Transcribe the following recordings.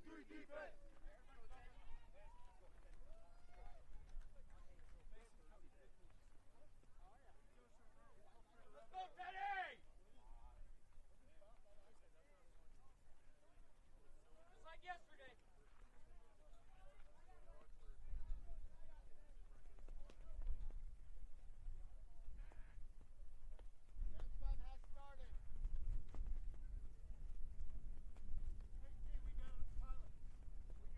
2-3 defense. Let's go, Teddy! Just like yesterday. Bench fun has started. Hey, we got it, Tyler. We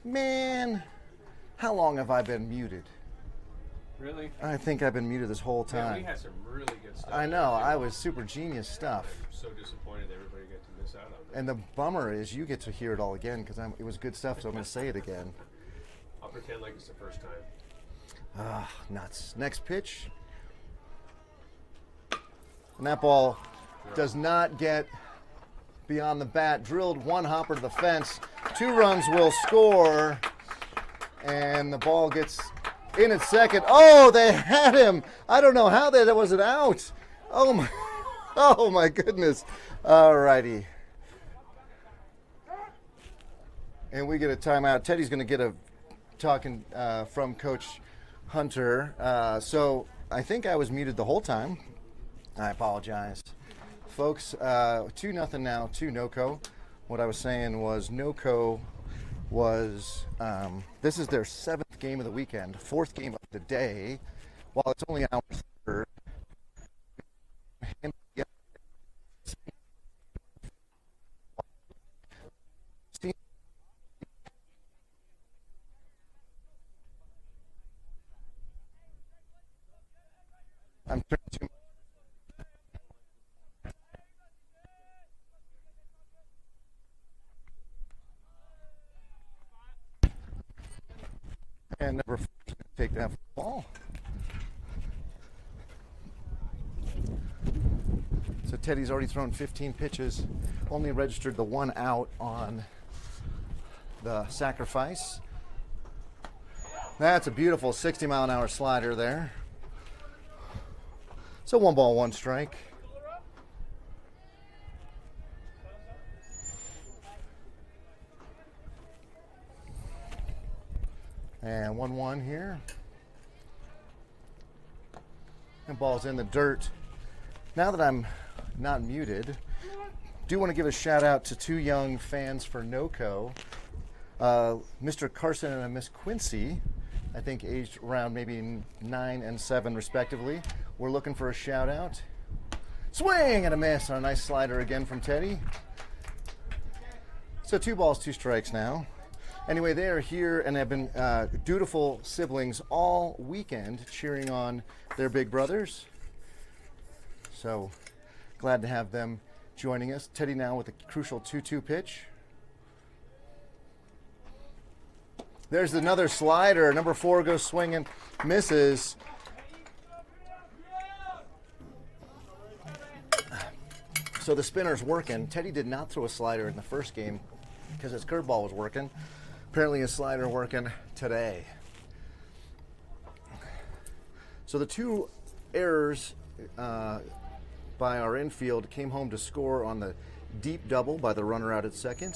Man, how long have I been muted? Really? I think I've been muted this whole Man, time. we had some really good stuff. I know, I was super genius stuff. I'm so disappointed everybody got to miss out on that. And the bummer is you get to hear it all again because it was good stuff, so I'm going to say it again. I'll pretend like it's the first time. Ah, nuts. Next pitch. And that ball does not get beyond the bat. Drilled one hopper to the fence. 2 runs will score. And the ball gets in at second. Oh, they had him. I don't know how that wasn't out. Oh my goodness. All righty. And we get a timeout. Teddy's going to get a talking from Coach Hunter. So I think I was muted the whole time. I apologize. Folks, 2-0 now to NOCO. What I was saying was NOCO was, this is their 7th game of the weekend, 4th game of the day. While it's only our 3rd. I'm turning to and number 4 is going to take that ball. So Teddy's already thrown 15 pitches, only registered the 1 out on the sacrifice. That's a beautiful 60-mile-an-hour slider there. So 1 ball, 1 strike. And 1-1 here. And ball's in the dirt. Now that I'm not muted, do want to give a shout out to 2 young fans for NOCO. Mr. Carson and Miss Quincy, I think aged around maybe 9 and 7 respectively. We're looking for a shout out. Swing and a miss on a nice slider again from Teddy. So 2 balls, 2 strikes now. Anyway, they are here and have been dutiful siblings all weekend cheering on their big brothers. So glad to have them joining us. Teddy now with a crucial 2-2 pitch. There's another slider. Number 4 goes swinging, misses. So the spinner's working. Teddy did not throw a slider in the first game because his curveball was working. Apparently his slider working today. So the 2 errors by our infield came home to score on the deep double by the runner out at second.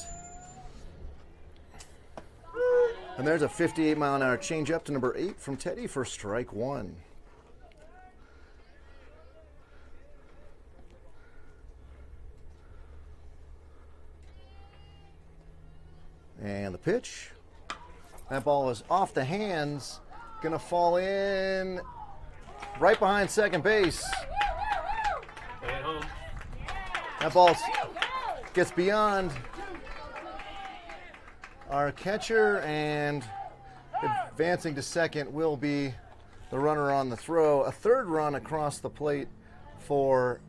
And there's a 58-mile-an-hour changeup to number 8 from Teddy for strike 1. And the pitch. That ball is off the hands. Gonna fall in right behind second base. At home. That ball gets beyond our catcher, and advancing to second will be the runner on the throw. A 3rd run across the plate for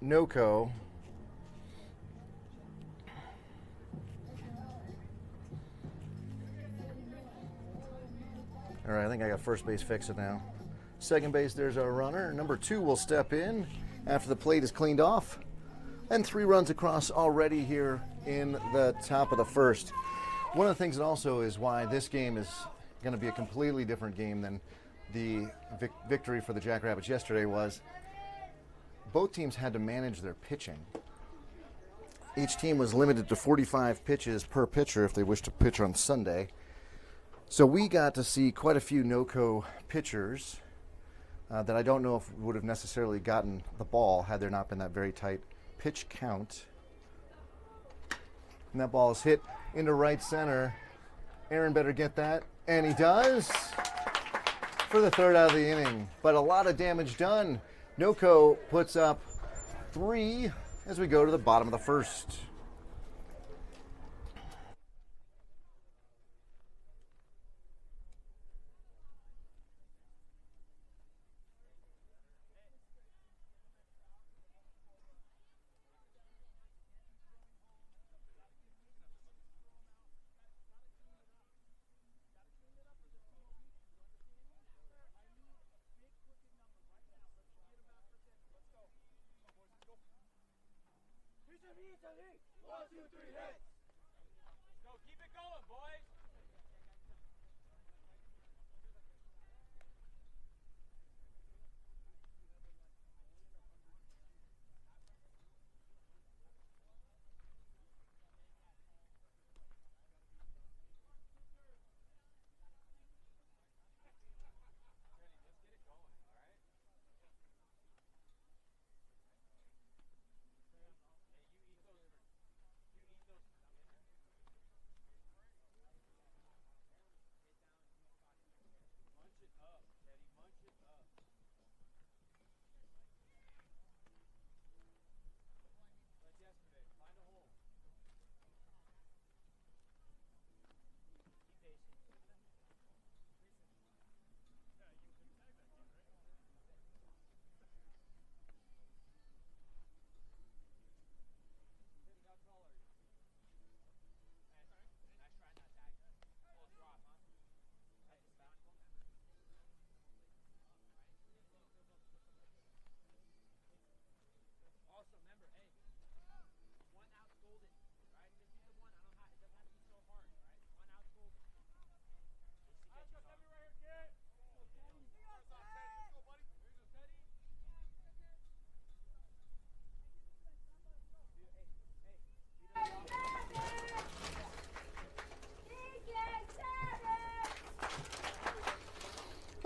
NOCO. All right, I think I got first base fixed now. Second base, there's our runner. Number 2 will step in after the plate is cleaned off. And 3 runs across already here in the top of the 1st. One of the things that also is why this game is going to be a completely different game than the victory for the Jackrabbits yesterday was both teams had to manage their pitching. Each team was limited to 45 pitches per pitcher if they wished to pitch on Sunday. So we got to see quite a few NOCO pitchers that I don't know if would have necessarily gotten the ball had there not been that very tight pitch count. And that ball is hit into right center. Aaron better get that, and he does for the 3rd out of the inning. But a lot of damage done. NOCO puts up 3 as we go to the bottom of the 1st. boys. Also, remember, hey, one out's golden, right? 50 to 1. I don't have, it doesn't have to be so hard, right? One out's golden. Let's go, Teddy, right here, kid. Go, Teddy. Let's go, buddy. Here you go, Teddy.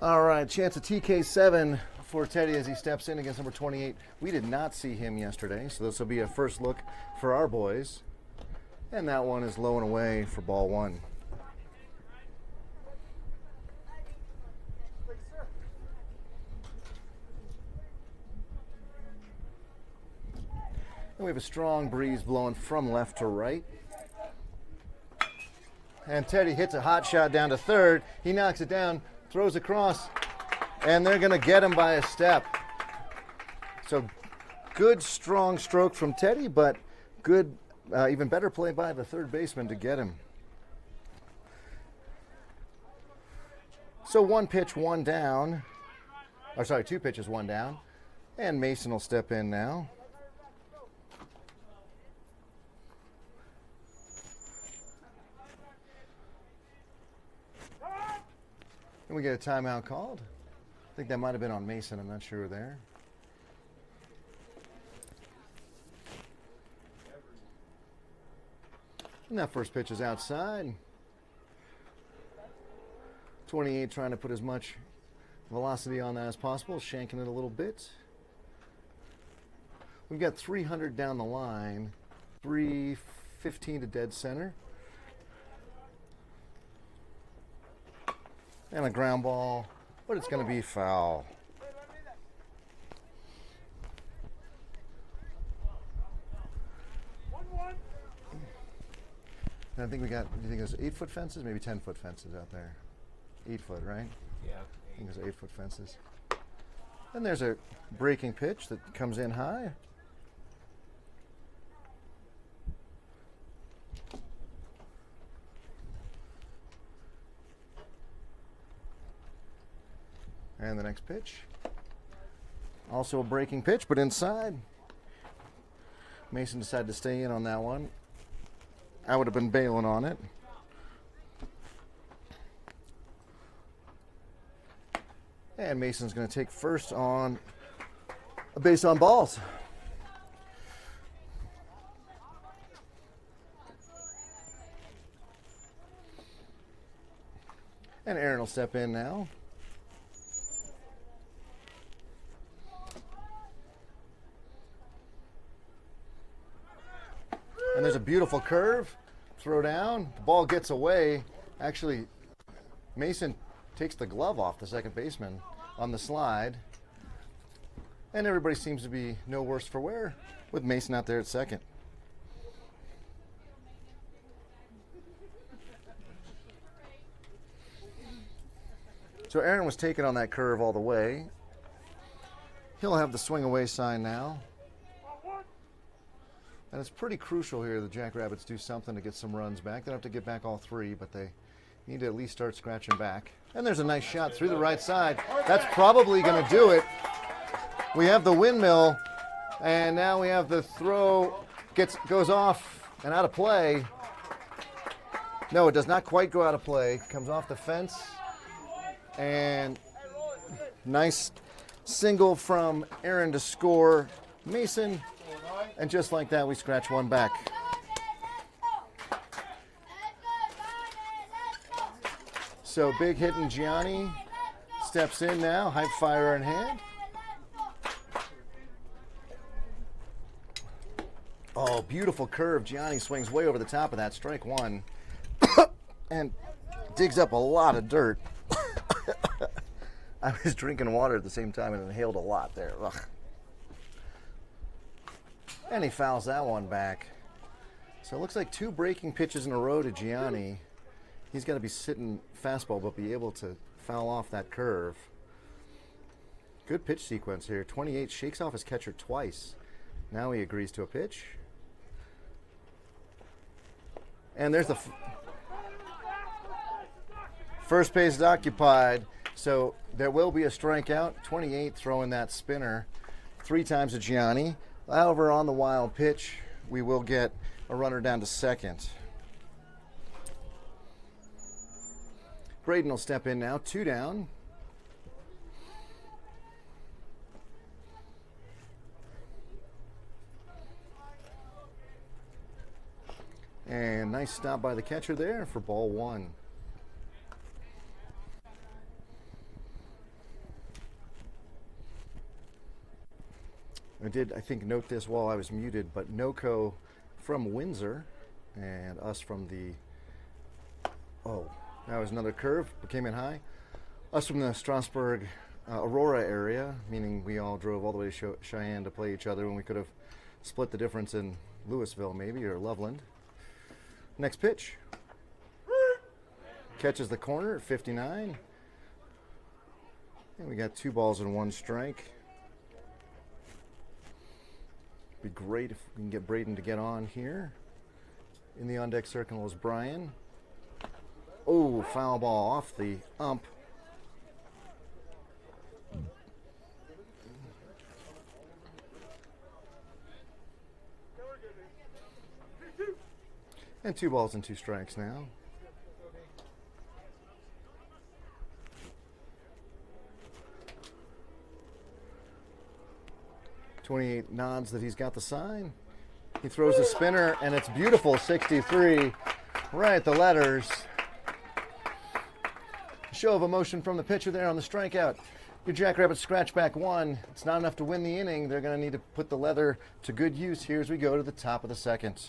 All right, chance of TK7 for Teddy as he steps in against number 28. We did not see him yesterday, so this will be a first look for our boys. And that one is low and away for ball one. And we have a strong breeze blowing from left to right. And Teddy hits a hot shot down to third. He knocks it down, throws across, and they're going to get him by a step. So good, strong stroke from Teddy, but good, even better play by the third baseman to get him. So one pitch, one down. Or sorry, two pitches, one down. And Mason will step in now. And we get a timeout called. I think that might have been on Mason. I'm not sure there. And that first pitch is outside. 28 trying to put as much velocity on that as possible, shanking it a little bit. We've got 300 down the line, 315 to dead center. And a ground ball, but it's going to be foul. And I think we got, do you think there's 8-foot fences? Maybe 10-foot fences out there. 8 foot, right? Yeah. I think there's 8-foot fences. And there's a breaking pitch that comes in high. And the next pitch. Also a breaking pitch, but inside. Mason decided to stay in on that one. I would have been bailing on it. And Mason's going to take first on a base on balls. And Aaron will step in now. And there's a beautiful curve, throw down, the ball gets away. Actually, Mason takes the glove off the second baseman on the slide. And everybody seems to be no worse for wear with Mason out there at second. So Aaron was taken on that curve all the way. He'll have the swing away sign now. And it's pretty crucial here the Jackrabbits do something to get some runs back. They don't have to get back all three, but they need to at least start scratching back. And there's a nice shot through the right side. That's probably going to do it. We have the windmill, and now we have the throw goes off and out of play. No, it does not quite go out of play. Comes off the fence. And nice single from Aaron to score Mason. And just like that, we scratch one back. So big hitting Gianni steps in now, hype fire in hand. Oh, beautiful curve. Gianni swings way over the top of that. Strike one. And digs up a lot of dirt. I was drinking water at the same time and inhaled a lot there. Ugh. And he fouls that one back. So it looks like 2 breaking pitches in a row to Gianni. He's got to be sitting fastball, but be able to foul off that curve. Good pitch sequence here. 28 shakes off his catcher twice. Now he agrees to a pitch. And there's the first base is occupied. So there will be a strikeout. 28 throwing that spinner 3 times to Gianni. However, on the wild pitch, we will get a runner down to second. Braden will step in now, 2 down. And nice stop by the catcher there for ball 1. I did, I think, note this while I was muted, but NOCO from Windsor and us from the, oh, that was another curve, but came in high. Us from the Strasburg, Aurora area, meaning we all drove all the way to Cheyenne to play each other when we could have split the difference in Louisville maybe, or Loveland. Next pitch. Catches the corner at 59. And we got 2 balls and 1 strike. Be great if we can get Braden to get on here. In the on-deck circle is Brian. Oh, foul ball off the ump. And 2 balls and 2 strikes now. .28 nods that he's got the sign. He throws a spinner, and it's beautiful, 63. Right, the letters. Show of emotion from the pitcher there on the strikeout. Your Jackrabbits scratch back 1. It's not enough to win the inning. They're going to need to put the leather to good use here as we go to the top of the second.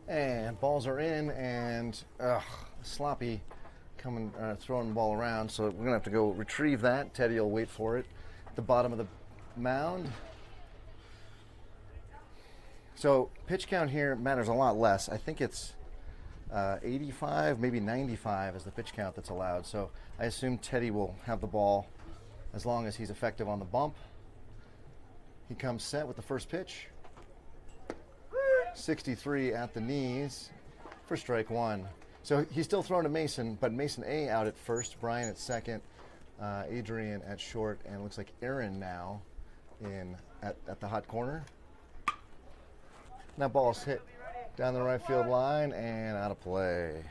And balls are in, and sloppy coming, throwing the ball around. So we're going to have to go retrieve that. Teddy will wait for it at the bottom of the mound. So pitch count here matters a lot less. I think it's 85, maybe 95 is the pitch count that's allowed. So I assume Teddy will have the ball as long as he's effective on the bump. He comes set with the first pitch. 63 at the knees for strike 1. So he's still throwing to Mason, but Mason A out at first, Brian at second, Adrian at short, and it looks like Aaron now in at the hot corner. That ball's hit down the right field line and out of play.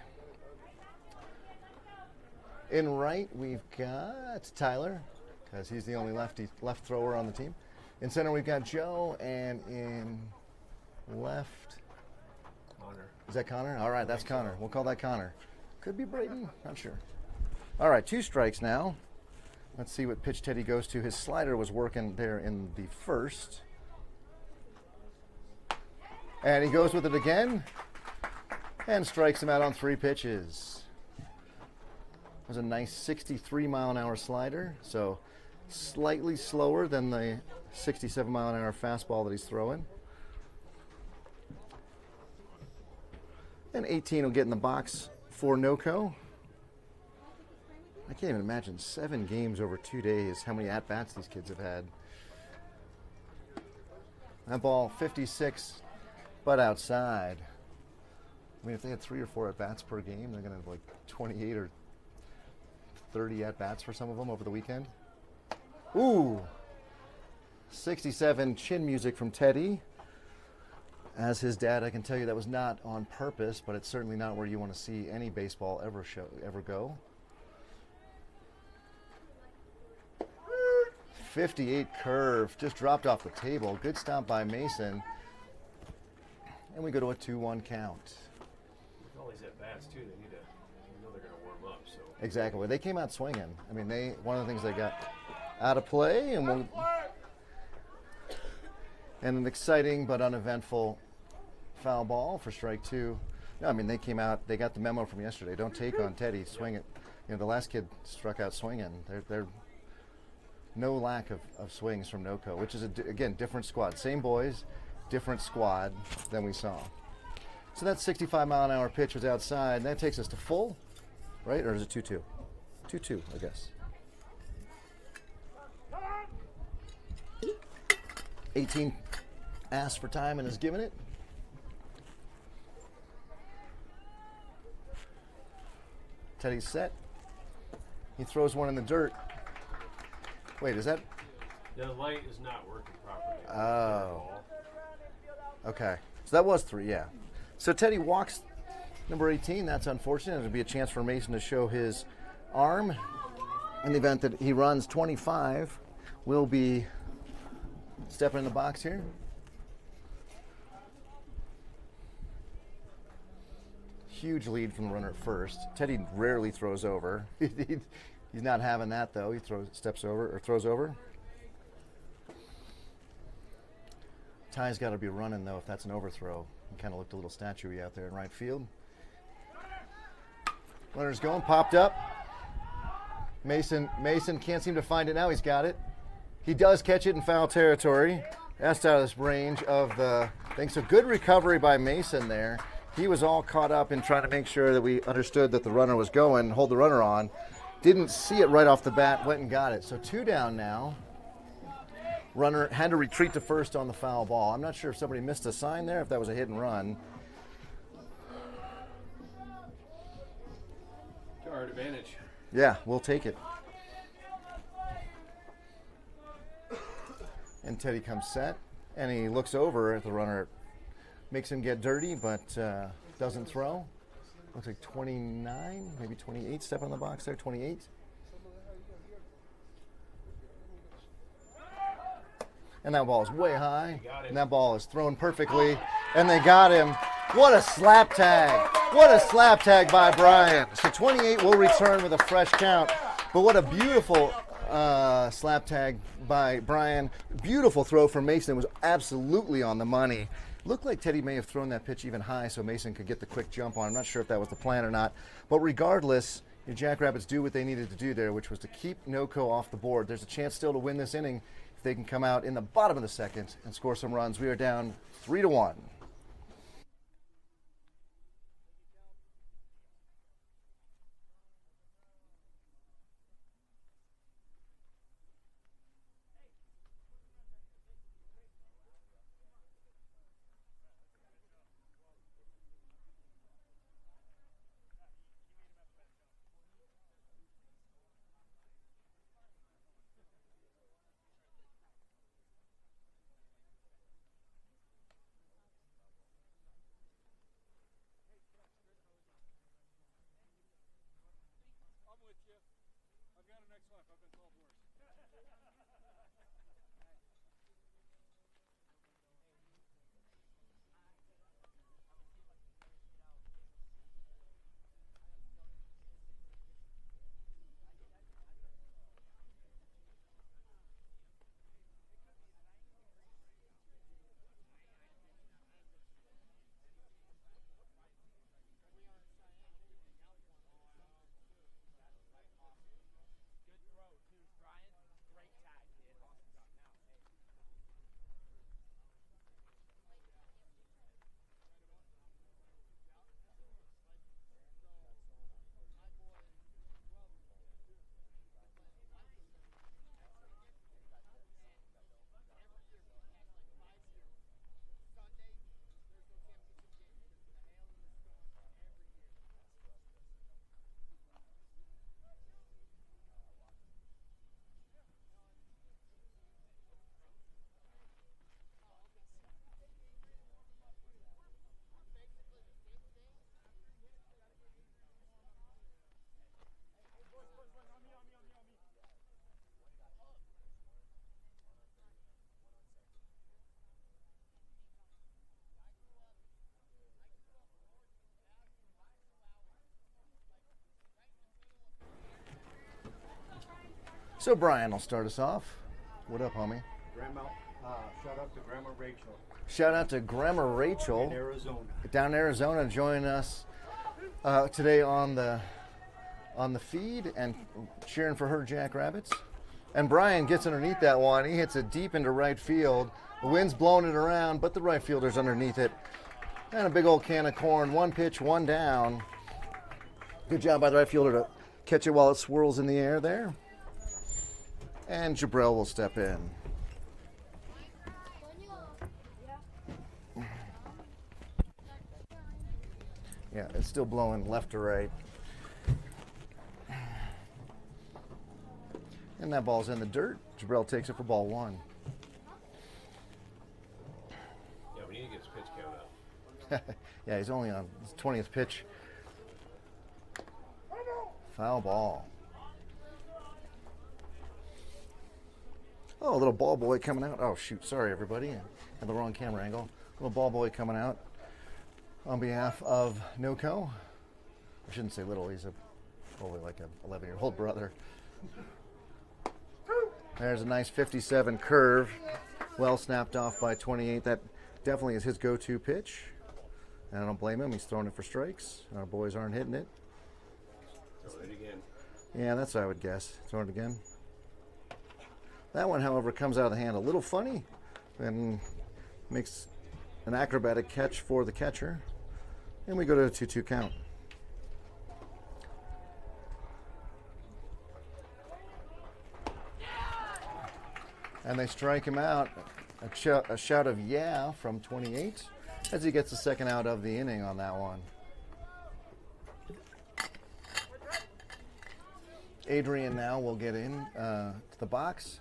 In right, we've got Tyler, because he's the only left thrower on the team. In center, we've got Joe, and in left. Connor. Is that Connor? All right, that's Connor. We'll call that Connor. Could be Brayton. Not sure. All right, 2 strikes now. Let's see what pitch Teddy goes to. His slider was working there in the first. And he goes with it again and strikes him out on 3 pitches. It was a nice 63-mile-an-hour slider, so slightly slower than the 67-mile-an-hour fastball that he's throwing. And 18 will get in the box for NOCO. I can't even imagine 7 games over 2 days, how many at-bats these kids have had. That ball, 56, but outside. I mean, if they had 3 or 4 at-bats per game, they're going to have like 28 or 30 at-bats for some of them over the weekend. Ooh! 67 chin music from Teddy. As his dad, I can tell you that was not on purpose, but it's certainly not where you want to see any baseball ever go. 58 curve, just dropped off the table. Good stop by Mason. And we go to a 2-1 count. With all these at-bats, too, they need to, they're going to warm up. So. Exactly. Well, they came out swinging. I mean, one of the things they got out of play, and an exciting but uneventful foul ball for strike 2. No, I mean, they came out, they got the memo from yesterday. Don't take on Teddy, swing it. You know, the last kid struck out swinging. They're no lack of swings from NOCO, which is, again, different squad. Same boys, different squad than we saw. So that 65-mile-an-hour pitch was outside, and that takes us to full, right? Or is it 2-2? 2-2, I guess. 18 asked for time and is given it. Teddy's set. He throws one in the dirt. Wait, is that? The light is not working properly. Oh. Okay. So that was 3, yeah. So Teddy walks number 18. That's unfortunate. It'll be a chance for Mason to show his arm. In the event that he runs 25, we'll be stepping in the box here. Huge lead from the runner at first. Teddy rarely throws over. He's not having that though. He throws over. Ty's got to be running though if that's an overthrow. He kind of looked a little statue-y out there in right field. Runner's going, popped up. Mason can't seem to find it now. He's got it. He does catch it in foul territory. That's out of this range of the thing. So good recovery by Mason there. He was all caught up in trying to make sure that we understood that the runner was going, hold the runner on. Didn't see it right off the bat, went and got it. So 2 down now. Runner had to retreat to first on the foul ball. I'm not sure if somebody missed a sign there, if that was a hit and run. To our advantage. Yeah, we'll take it. And Teddy comes set, and he looks over at the runner. Makes him get dirty, but doesn't throw. Looks like 29, maybe 28. Step on the box there, 28. And that ball is way high. And that ball is thrown perfectly. And they got him. What a slap tag. What a slap tag by Brian. So 28 will return with a fresh count. But what a beautiful slap tag by Brian. Beautiful throw from Mason. It was absolutely on the money. Looked like Teddy may have thrown that pitch even high so Mason could get the quick jump on. I'm not sure if that was the plan or not. But regardless, your Jackrabbits do what they needed to do there, which was to keep NOCO off the board. There's a chance still to win this inning if they can come out in the bottom of the second and score some runs. We are down 3-1. So Brian will start us off. What up, homie? Shout out to Grandma Rachel Shout out to Grandma in Rachel Arizona. down in Arizona joining us today on the feed and cheering for her Jackrabbits. And Brian gets underneath that one. He hits it deep into right field. The wind's blowing it around, but the right fielder's underneath it. And a big old can of corn. One pitch, one down. Good job by the right fielder to catch it while it swirls in the air there. And Jabril will step in. Yeah, it's still blowing left to right. And that ball's in the dirt. Jabril takes it for ball one. Yeah, we need to get his pitch count up. Yeah, he's only on his 20th pitch. Foul ball. Oh, a little ball boy coming out. Oh, shoot. Sorry, everybody. I had the wrong camera angle. Little ball boy coming out on behalf of NOCO. I shouldn't say little. He's probably like an 11-year-old brother. There's a nice 57 curve. Well snapped off by 28. That definitely is his go-to pitch. And I don't blame him. He's throwing it for strikes. Our boys aren't hitting it. Throw it again. Yeah, that's what I would guess. Throw it again. That one, however, comes out of the hand a little funny and makes an acrobatic catch for the catcher. And we go to a 2-2 count. And they strike him out. A shout of yeah from 28 as he gets the second out of the inning on that one. Adrian now will get in to the box.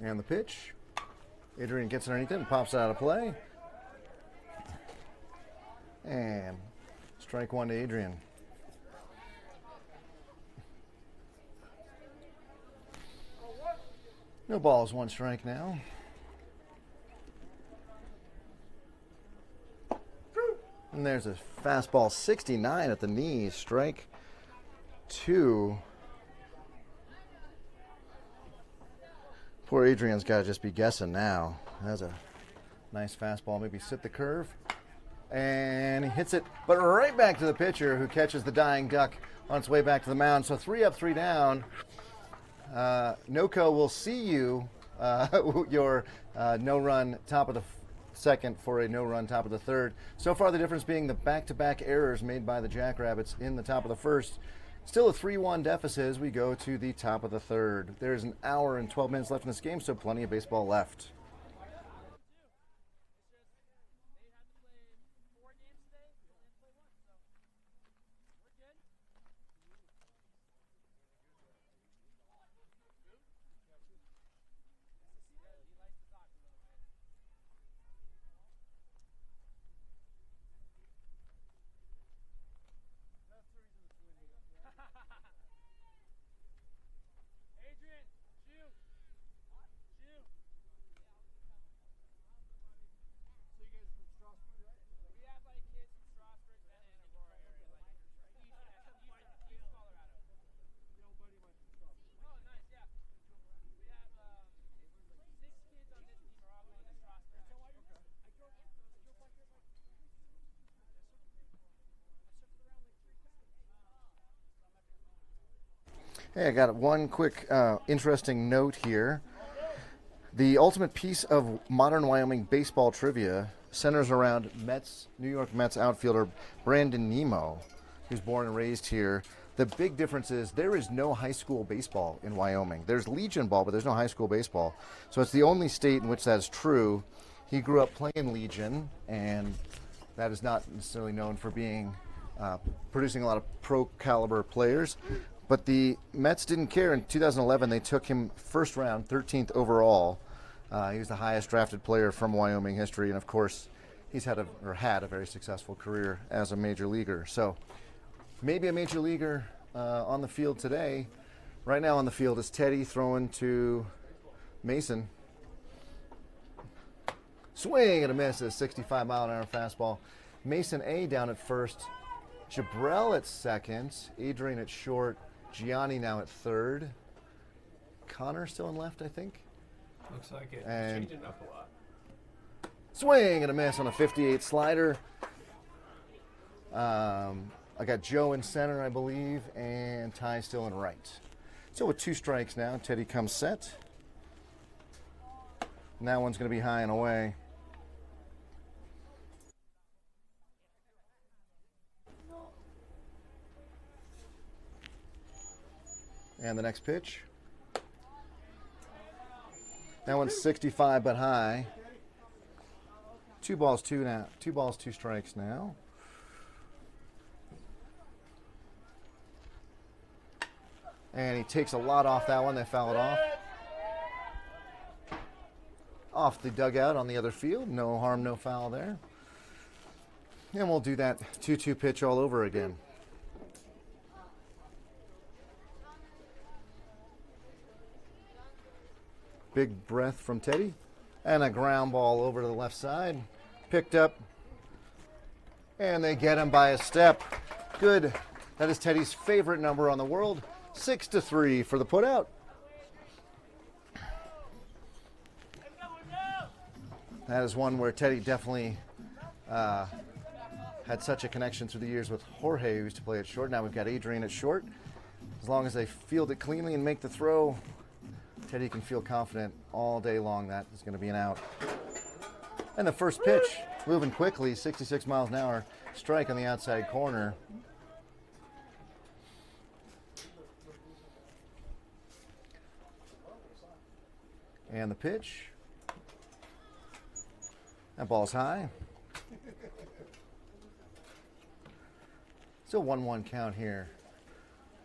And the pitch. Adrian gets underneath it and pops it out of play. And strike one to Adrian. No balls, one strike now. And there's a fastball 69 at the knees. Strike two. Poor Adrian's got to just be guessing now. That's a nice fastball. Maybe sit the curve. And he hits it, but right back to the pitcher who catches the dying duck on its way back to the mound. So 3 up, 3 down. NOCO will see you, your no-run top of the second for a no-run top of the third. So far the difference being the back-to-back errors made by the Jackrabbits in the top of the first. Still a 3-1 deficit as we go to the top of the third. There's an hour and 12 minutes left in this game, so plenty of baseball left. Hey, I got one quick interesting note here. The ultimate piece of modern Wyoming baseball trivia centers around New York Mets outfielder Brandon Nimmo, who's born and raised here. The big difference is there is no high school baseball in Wyoming. There's Legion ball, but there's no high school baseball. So it's the only state in which that's true. He grew up playing Legion, and that is not necessarily known for being producing a lot of pro-caliber players. But the Mets didn't care. In 2011, they took him first round, 13th overall. He was the highest drafted player from Wyoming history, and of course, he's had a very successful career as a major leaguer. So maybe a major leaguer on the field today. Right now on the field is Teddy throwing to Mason. Swing and a miss, a 65-mile-an-hour fastball. Mason A down at first. Jabrell at second. Adrian at short. Gianni now at third. Connor still in left, I think. Looks like it. And Changing up a lot. swing and a miss on a 58 slider. I got Joe in center, I believe, and Ty still in right. So with 2 strikes now, Teddy comes set. And that one's going to be high and away. And the next pitch. That one's 65 but high. 2 balls, 2 now. 2 balls, 2 strikes now. And he takes a lot off that one. They foul it off. Off the dugout on the other field. No harm, no foul there. And we'll do that 2-2 pitch all over again. Big breath from Teddy. And a ground ball over to the left side. Picked up. And they get him by a step. Good. That is Teddy's favorite number on the world. 6-3 for the putout. That is one where Teddy definitely had such a connection through the years with Jorge, who used to play at short. Now we've got Adrian at short. As long as they field it cleanly and make the throw, Teddy can feel confident all day long that is going to be an out. And the first pitch, moving quickly, 66 miles an hour, strike on the outside corner. And the pitch. That ball's high. Still 1-1 count here.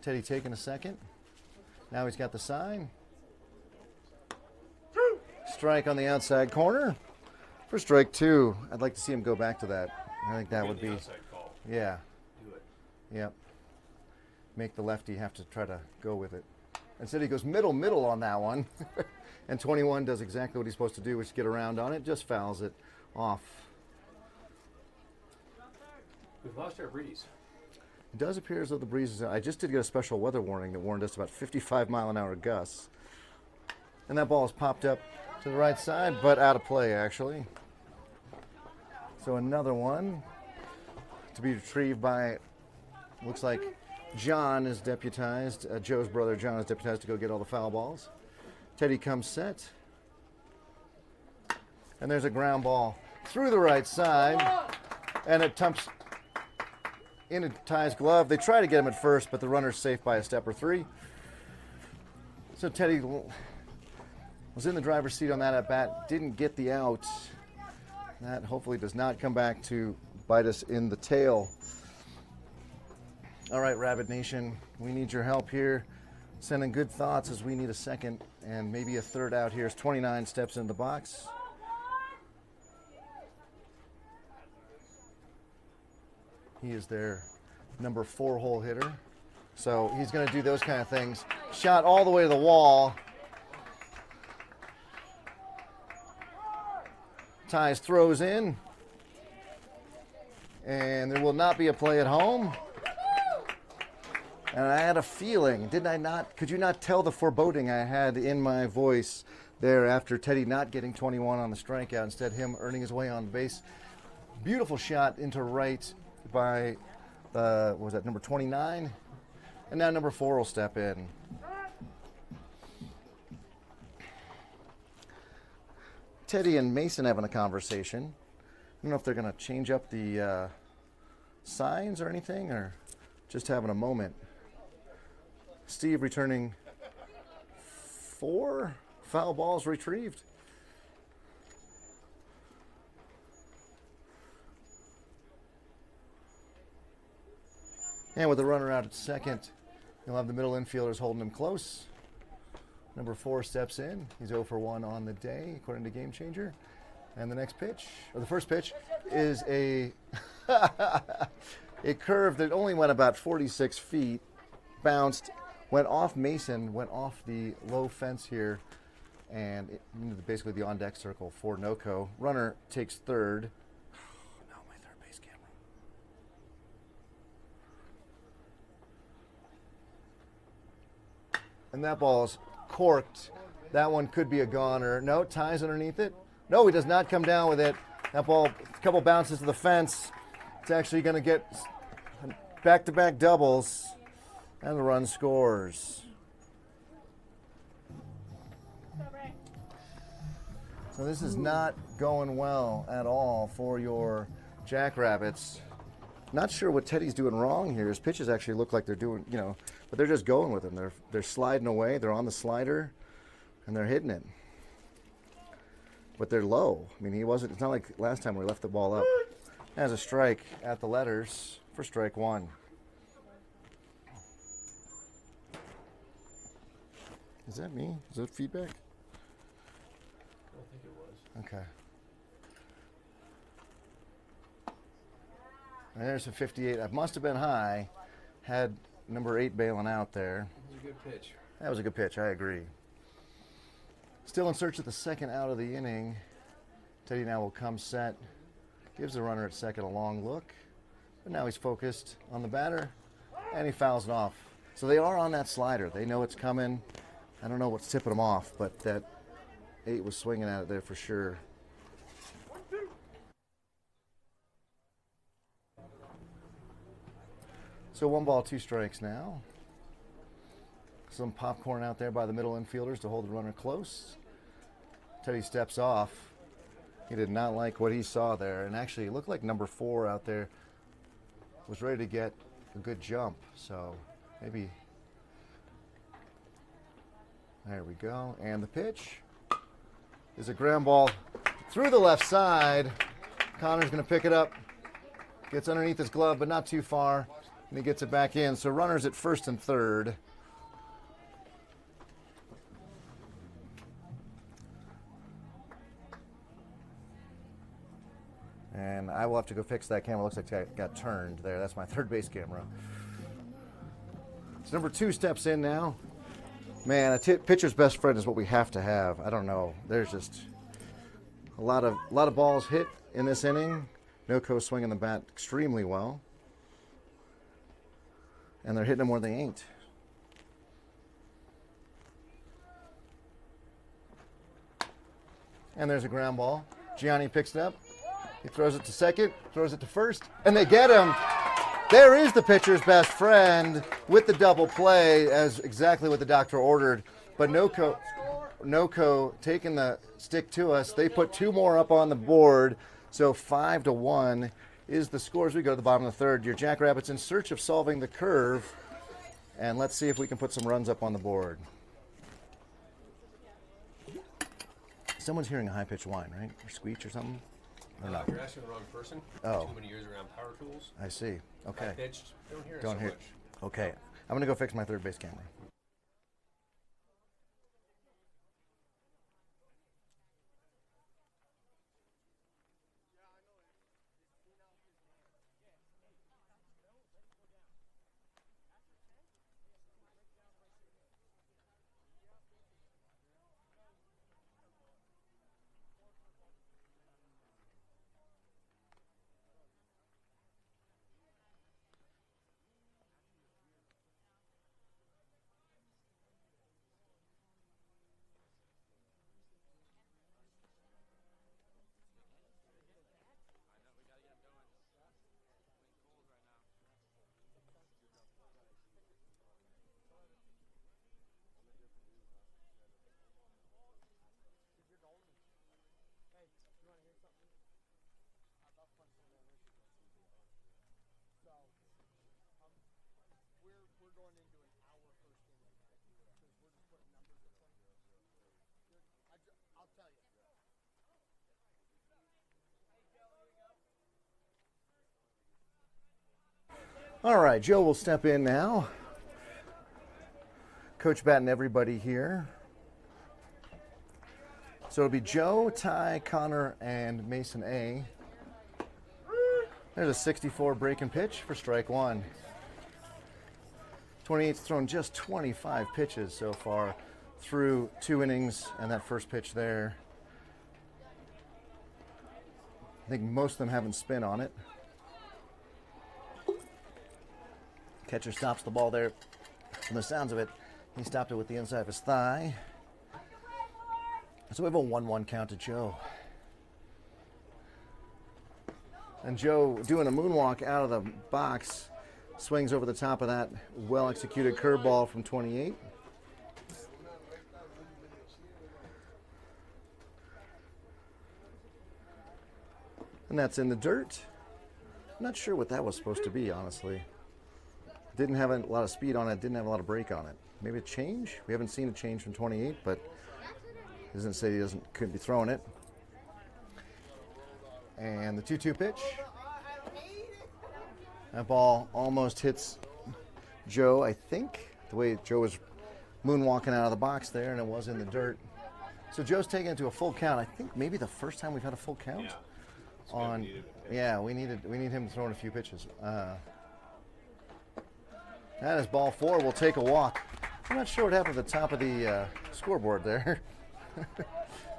Teddy taking a second. Now he's got the sign. Strike on the outside corner. For strike 2. I'd like to see him go back to that. I think that would be. Yeah. Do it. Yep. Make the lefty have to try to go with it. Instead he goes middle on that one. And 21 does exactly what he's supposed to do, which is get around on it, just fouls it off. We've lost our breeze. It does appear as though the breeze is out. I just did get a special weather warning that warned us about 55-mile-an-hour gusts. And that ball has popped up to the right side, but out of play, actually. So another one to be retrieved by, looks like John is deputized. Joe's brother John is deputized to go get all the foul balls. Teddy comes set. And there's a ground ball through the right side. And it tumps into Ty's glove. They try to get him at first, but the runner's safe by a step or 3. So Teddy was in the driver's seat on that at bat. Didn't get the out. That hopefully does not come back to bite us in the tail. All right, Rabbit Nation, we need your help here. Sending good thoughts as we need a second and maybe a third out here as 29 steps in the box. He is their number 4 hole hitter. So he's going to do those kind of things. Shot all the way to the wall. Ties throws in. And there will not be a play at home. And I had a feeling, did I not? Could you not tell the foreboding I had in my voice there after Teddy not getting 21 on the strikeout, instead him earning his way on base? Beautiful shot into right by, what was that, number 29? And now number 4 will step in. Teddy and Mason having a conversation. I don't know if they're going to change up the signs or anything, or just having a moment. Steve returning 4 foul balls retrieved. And with the runner out at second, you'll have the middle infielders holding him close. Number 4 steps in. He's 0 for 1 on the day, according to Game Changer. And the next pitch, or the first pitch, is a a curve that only went about 46 feet, bounced, went off Mason, went off the low fence here, and basically the on-deck circle for NOCO. Runner takes third. Oh, no, my third base camera. And that ball's corked. That one could be a goner. No, ties underneath it. No, he does not come down with it. That ball, a couple bounces to the fence. It's actually going to get back-to-back doubles, and the run scores. So this is not going well at all for your Jackrabbits. Not sure what Teddy's doing wrong here. His pitches actually look like they're doing, but they're just going with them. They're sliding away. They're on the slider, and they're hitting it. But they're low. I mean, it's not like last time we left the ball up. Has a strike at the letters for strike one. Is that me? Is that feedback? I don't think it was. Okay. And there's a 58. That must have been high. Had number 8 bailing out there. It was a good pitch. That was a good pitch, I agree. Still in search of the second out of the inning. Teddy now will come set. Gives the runner at second a long look. But now he's focused on the batter. And he fouls it off. So they are on that slider. They know it's coming. I don't know what's tipping them off, but that 8 was swinging at it there for sure. So 1 ball, 2 strikes now. Some popcorn out there by the middle infielders to hold the runner close. Teddy steps off. He did not like what he saw there. And actually, it looked like number 4 out there was ready to get a good jump. So maybe. There we go. And the pitch is a ground ball through the left side. Connor's going to pick it up. Gets underneath his glove, but not too far. And he gets it back in. So runners at first and third. And I will have to go fix that camera. Looks like it got turned there. That's my third base camera. So number 2 steps in now. Man, a pitcher's best friend is what we have to have. I don't know. There's just a lot of balls hit in this inning. NOCO swinging the bat extremely well. And they're hitting them where they ain't. And there's a ground ball. Gianni picks it up. He throws it to second, throws it to first, and they get him. There is the pitcher's best friend with the double play, as exactly what the doctor ordered. But NOCO taking the stick to us. They put 2 more up on the board, so 5-1 is the score as we go to the bottom of the third. Your Jackrabbits in search of solving the curve, and let's see if we can put some runs up on the board. Someone's hearing a high-pitched whine, right? Or squeak or something? Or not? You're asking the wrong person. Oh. Too many years around power tools. I see. Okay. Pitched. Don't hear it Don't so hear. much. Okay. I'm going to go fix my third base camera. All right, Joe will step in now. Coach batting everybody here. So it'll be Joe, Ty, Connor, and Mason A. There's a 64 breaking pitch for strike 1. 28's thrown just 25 pitches so far. through 2 innings and that first pitch there. I think most of them haven't spin on it. Catcher stops the ball there. From the sounds of it, he stopped it with the inside of his thigh. So we have a 1-1 count to Joe. And Joe, doing a moonwalk out of the box, swings over the top of that well-executed curveball from 28. And that's in the dirt. I'm not sure what that was supposed to be, honestly. Didn't have a lot of speed on it, didn't have a lot of break on it. Maybe a change? We haven't seen a change from 28, but doesn't say he couldn't be throwing it. And the 2-2 pitch. That ball almost hits Joe, I think. The way Joe was moonwalking out of the box there, and it was in the dirt. So Joe's taken it to a full count. I think maybe the first time we've had a full count. Yeah. We need him throwing a few pitches. That is ball 4. We'll take a walk. I'm not sure what happened at the top of the scoreboard there.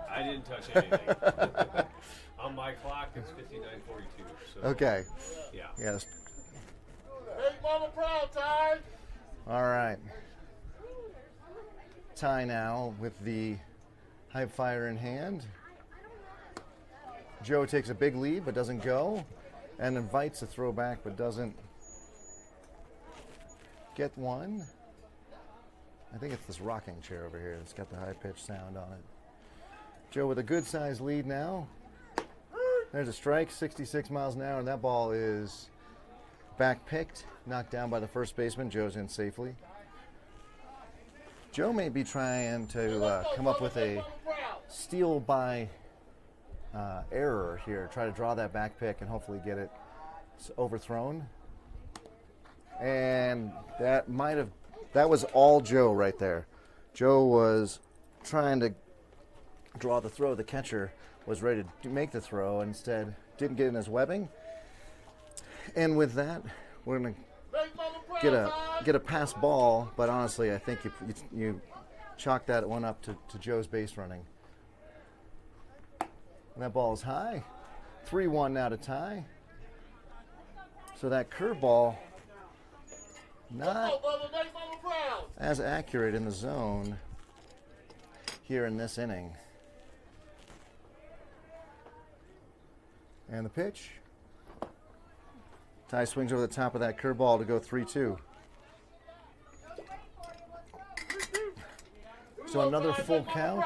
I didn't touch anything. On my clock, it's 59:42. So, Okay. Yeah. Yes. Make mama proud, Ty. All right. Ty now with the high fire in hand. Joe takes a big lead but doesn't go, and invites a throwback but doesn't get one. I think it's this rocking chair over here that's got the high-pitched sound on it. Joe with a good-sized lead now. There's a strike, 66 miles an hour, and that ball is back-picked, knocked down by the first baseman. Joe's in safely. Joe may be trying to come up with a steal by error here, try to draw that back pick and hopefully get it overthrown. And that was all Joe right there. Joe was trying to draw the throw. The catcher was ready to make the throw, instead didn't get in his webbing. And with that, we're going to get a pass ball, but honestly, I think you chalk that one up to Joe's base running. And that ball is high. 3-1 now to Ty. So that curveball, not as accurate in the zone here in this inning. And the pitch. Ty swings over the top of that curveball to go 3-2. So another full count.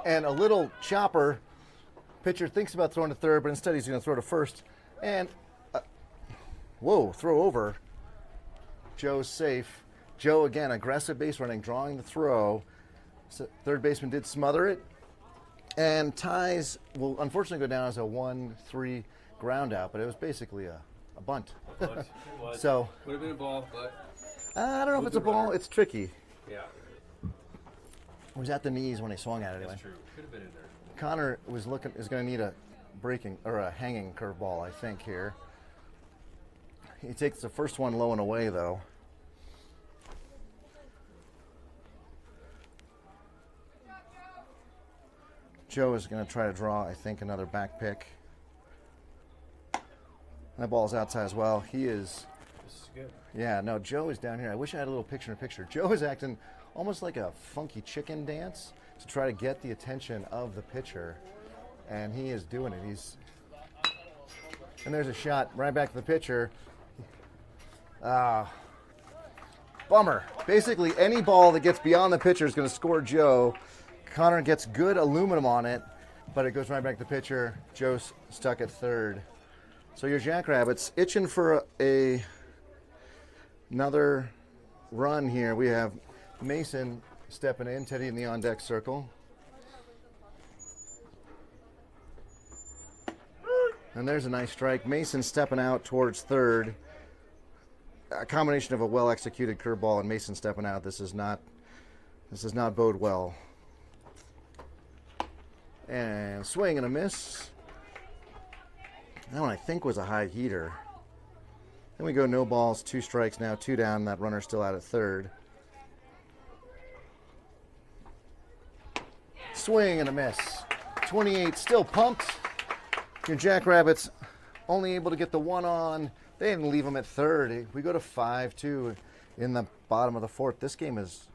And a little chopper. Pitcher thinks about throwing to third, but instead he's going to throw to first. And, throw over. Joe's safe. Joe, again, aggressive base running, drawing the throw. So third baseman did smother it. And Ty's will unfortunately go down as a 1-3 ground out, but it was basically a bunt. So would have been a ball, but I don't know if it's a ball. It's tricky. yeah, It was at the knees when he swung at it anyway. that's true. Could have been in there. Connor is going to need a breaking or a hanging curveball, I think, here. He takes the first one low and away, though. Joe is going to try to draw, I think, another back pick. That ball's outside as well. He is. This is good. Yeah, no, Joe is down here. I wish I had a little picture-in-picture. Joe is acting almost like a funky chicken dance to try to get the attention of the pitcher, and he is doing it. And there's a shot right back to the pitcher. Bummer. Basically, any ball that gets beyond the pitcher is going to score Joe. Connor gets good aluminum on it, but it goes right back to the pitcher. Joe's stuck at third. So your Jackrabbits itching for another run here. We have Mason stepping in, Teddy in the on-deck circle. And there's a nice strike. Mason stepping out towards third. A combination of a well-executed curveball and Mason stepping out. This does not bode well. And swing and a miss. That one I think was a high heater. And we go no balls, 2 strikes now, 2 down. That runner's still out at third. Swing and a miss. 28 still pumped. Your Jackrabbits only able to get the 1 on. They didn't leave them at third. We go to 5-2 in the bottom of the fourth. This game is,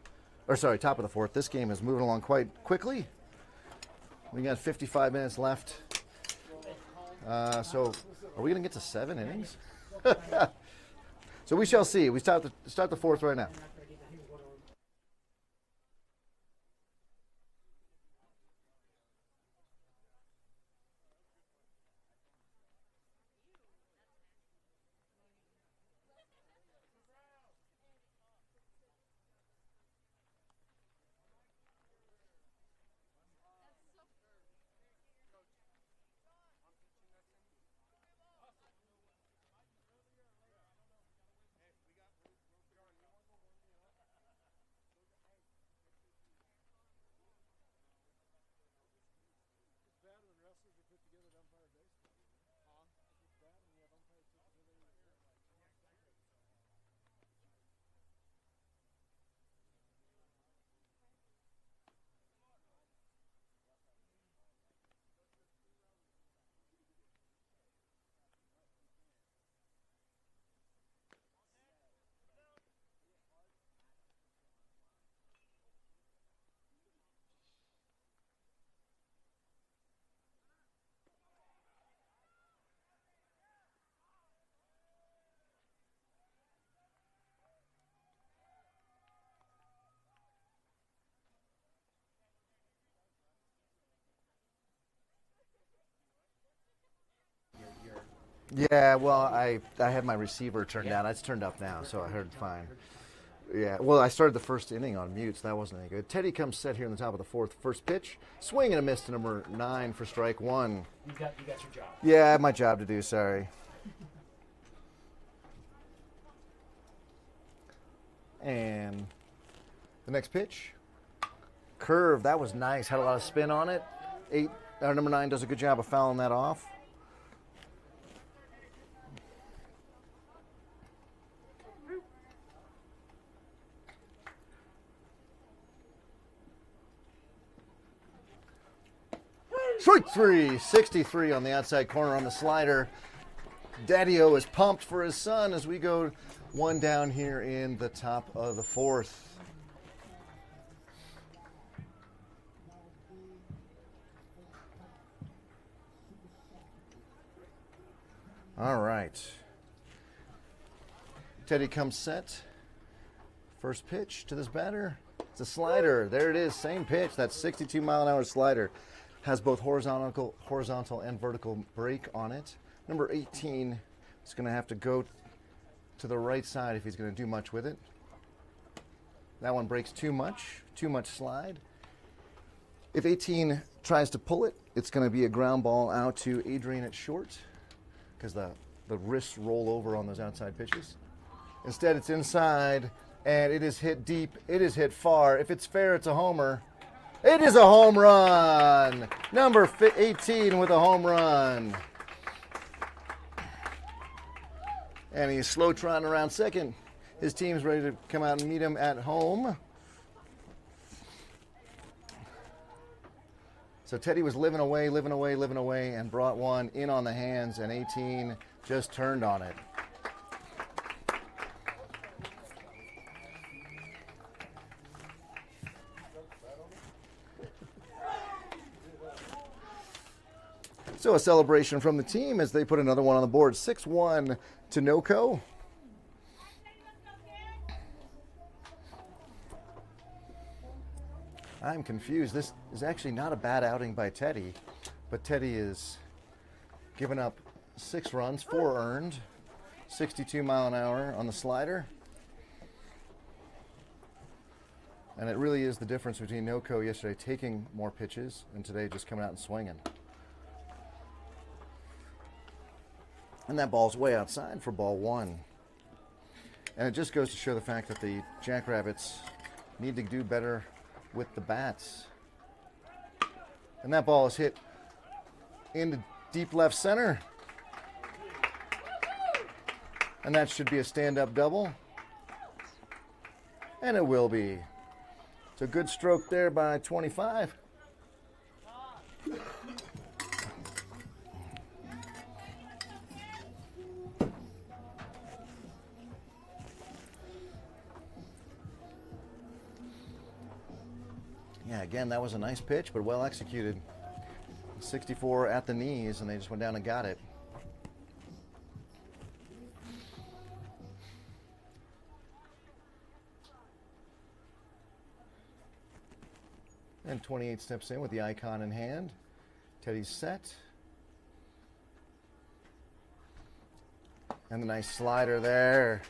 or sorry, top of the fourth. This game is moving along quite quickly. We got 55 minutes left. So are we going to get to 7 innings? So we shall see. We start the fourth right now. Yeah, well, I had my receiver turned down. It's turned up now, so I heard fine. Yeah, well, I started the first inning on mute, so that wasn't any good. Teddy comes set here in the top of the fourth. First pitch, swing and a miss to number 9 for strike 1. You got your job. Yeah, I have my job to do, sorry. And the next pitch, curve, that was nice. Had a lot of spin on it. Number 9 does a good job of fouling that off. Strike 3, 63 on the outside corner on the slider. Daddy-O is pumped for his son as we go 1 down here in the top of the fourth. All right. Teddy comes set. First pitch to this batter. It's a slider. There it is, same pitch. That 62-mile-an-hour slider. Has both horizontal and vertical break on it. Number 18 is going to have to go to the right side if he's going to do much with it. That one breaks too much slide. If 18 tries to pull it, it's going to be a ground ball out to Adrian at short because the wrists roll over on those outside pitches. Instead, it's inside, and it is hit deep. It is hit far. If it's fair, it's a homer. It is a home run. Number 18 with a home run. And he's slow trotting around second. His team's ready to come out and meet him at home. So Teddy was living away, and brought one in on the hands, and 18 just turned on it. So a celebration from the team as they put another one on the board. 6-1 to NOCO. I'm confused. This is actually not a bad outing by Teddy, but Teddy is giving up 6 runs, 4 earned, 62 mile an hour on the slider. And it really is the difference between NOCO yesterday taking more pitches and today just coming out and swinging. And that ball's way outside for ball 1. And it just goes to show the fact that the Jackrabbits need to do better with the bats. And that ball is hit into deep left center. And that should be a stand-up double. And it will be. It's a good stroke there by 25. Yeah, again, that was a nice pitch, but well executed. 64 at the knees, and they just went down and got it. And 28 steps in with the icon in hand. Teddy's set. And the nice slider there.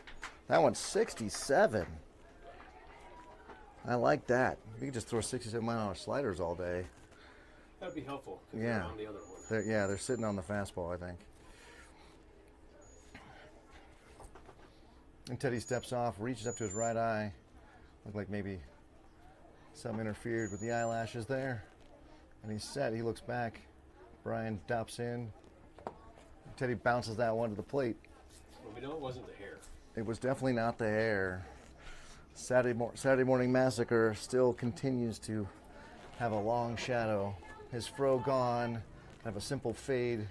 That one's 67. I like that. You can just throw 67-mile-an-hour sliders all day. That'd be helpful. Yeah. On the other one. They're sitting on the fastball, I think. And Teddy steps off, reaches up to his right eye. Looked like maybe something interfered with the eyelashes there. And he's set. He looks back. Brian dops in. Teddy bounces that one to the plate. Well, we know it wasn't the hair. It was definitely not the hair. Saturday Morning Massacre still continues to have a long shadow. His fro gone. Have a simple fade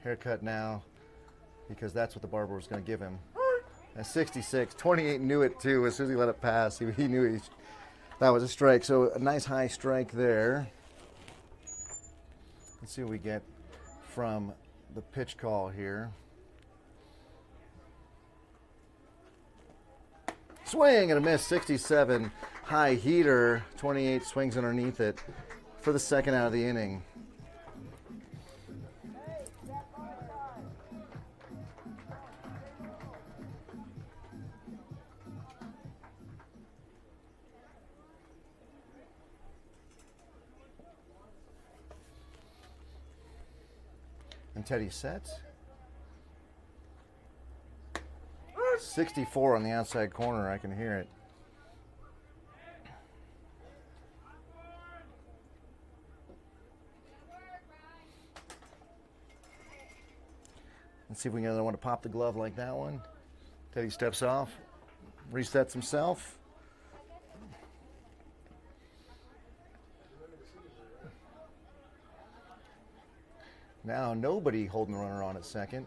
haircut now because that's what the barber was going to give him. At 66, 28 knew it too. As soon as he let it pass, he knew that was a strike. So a nice high strike there. Let's see what we get from the pitch call here. Swing and a miss, 67. High heater, 28 swings underneath it for the second out of the inning. And Teddy sets. 64 on the outside corner. I can hear it. Let's see if we can get another one to pop the glove like that one. Teddy steps off, resets himself. Now nobody holding the runner on at second.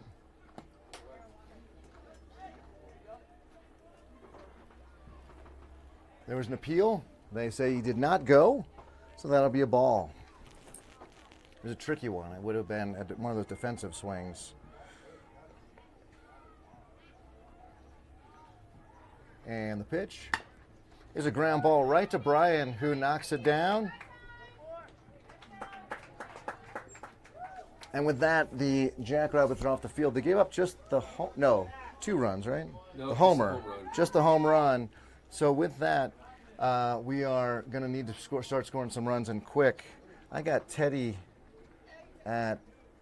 There was an appeal. They say he did not go, so that'll be a ball. It was a tricky one. It would have been one of those defensive swings. And the pitch is a ground ball right to Brian, who knocks it down. And with that, the Jackrabbits are off the field. They gave up just the 2 runs, right? No, the homer, just the home run. So with that, we are going to need to start scoring some runs and quick. I got Teddy at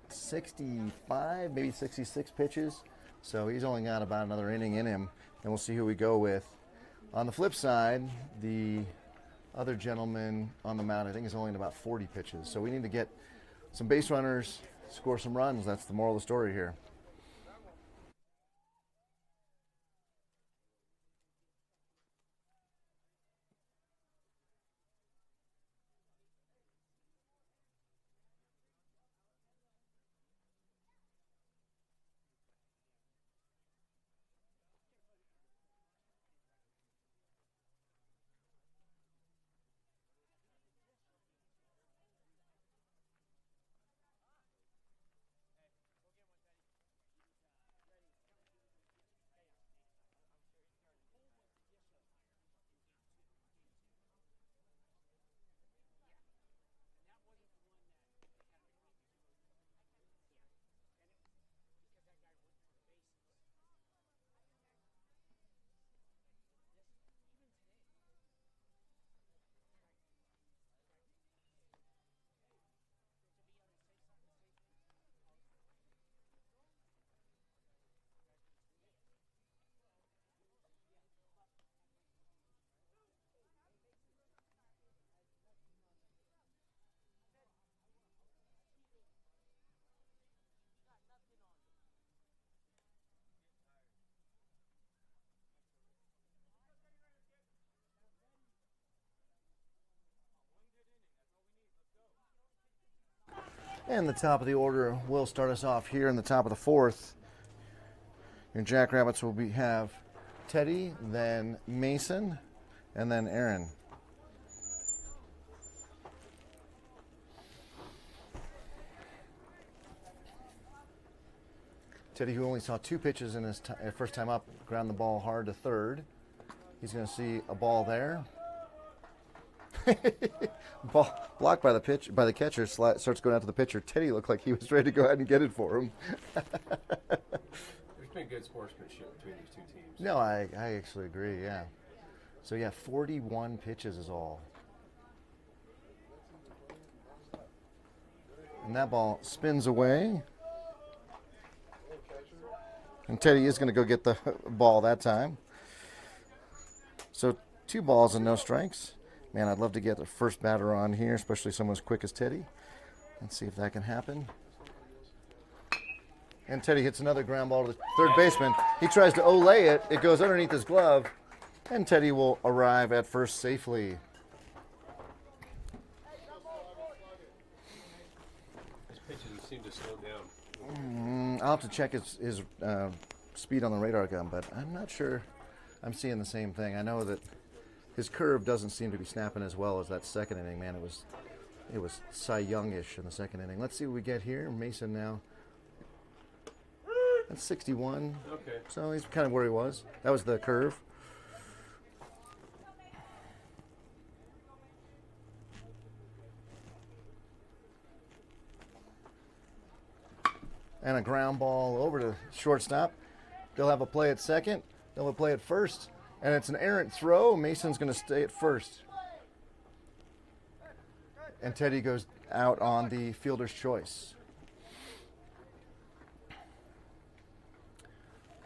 65, maybe 66 pitches. So he's only got about another inning in him, and we'll see who we go with. On the flip side, the other gentleman on the mound, I think, is only in about 40 pitches. So we need to get some base runners, score some runs. That's the moral of the story here. And the top of the order will start us off here in the top of the fourth. Your Jackrabbits will have Teddy, then Mason, and then Aaron. Teddy, who only saw 2 pitches in his first time up, ground the ball hard to third. He's going to see a ball there. Ball blocked by the catcher, starts going out to the pitcher. Teddy looked like he was ready to go ahead and get it for him. There's been good sportsmanship between these two teams. No, I actually agree, yeah. So, yeah, 41 pitches is all. And that ball spins away. And Teddy is going to go get the ball that time. So 2 balls and no strikes. Man, I'd love to get the first batter on here, especially someone as quick as Teddy. Let's see if that can happen. And Teddy hits another ground ball to the third baseman. He tries to olay it. It goes underneath his glove. And Teddy will arrive at first safely. His pitches seem to slow down. I'll have to check his speed on the radar gun, but I'm not sure I'm seeing the same thing. I know that his curve doesn't seem to be snapping as well as that second inning. Man, it was Cy Young-ish in the second inning. Let's see what we get here. Mason now. That's 61. Okay. So he's kind of where he was. That was the curve. And a ground ball over to shortstop. They'll have a play at second. They'll have a play at first. And it's an errant throw. Mason's going to stay at first. And Teddy goes out on the fielder's choice.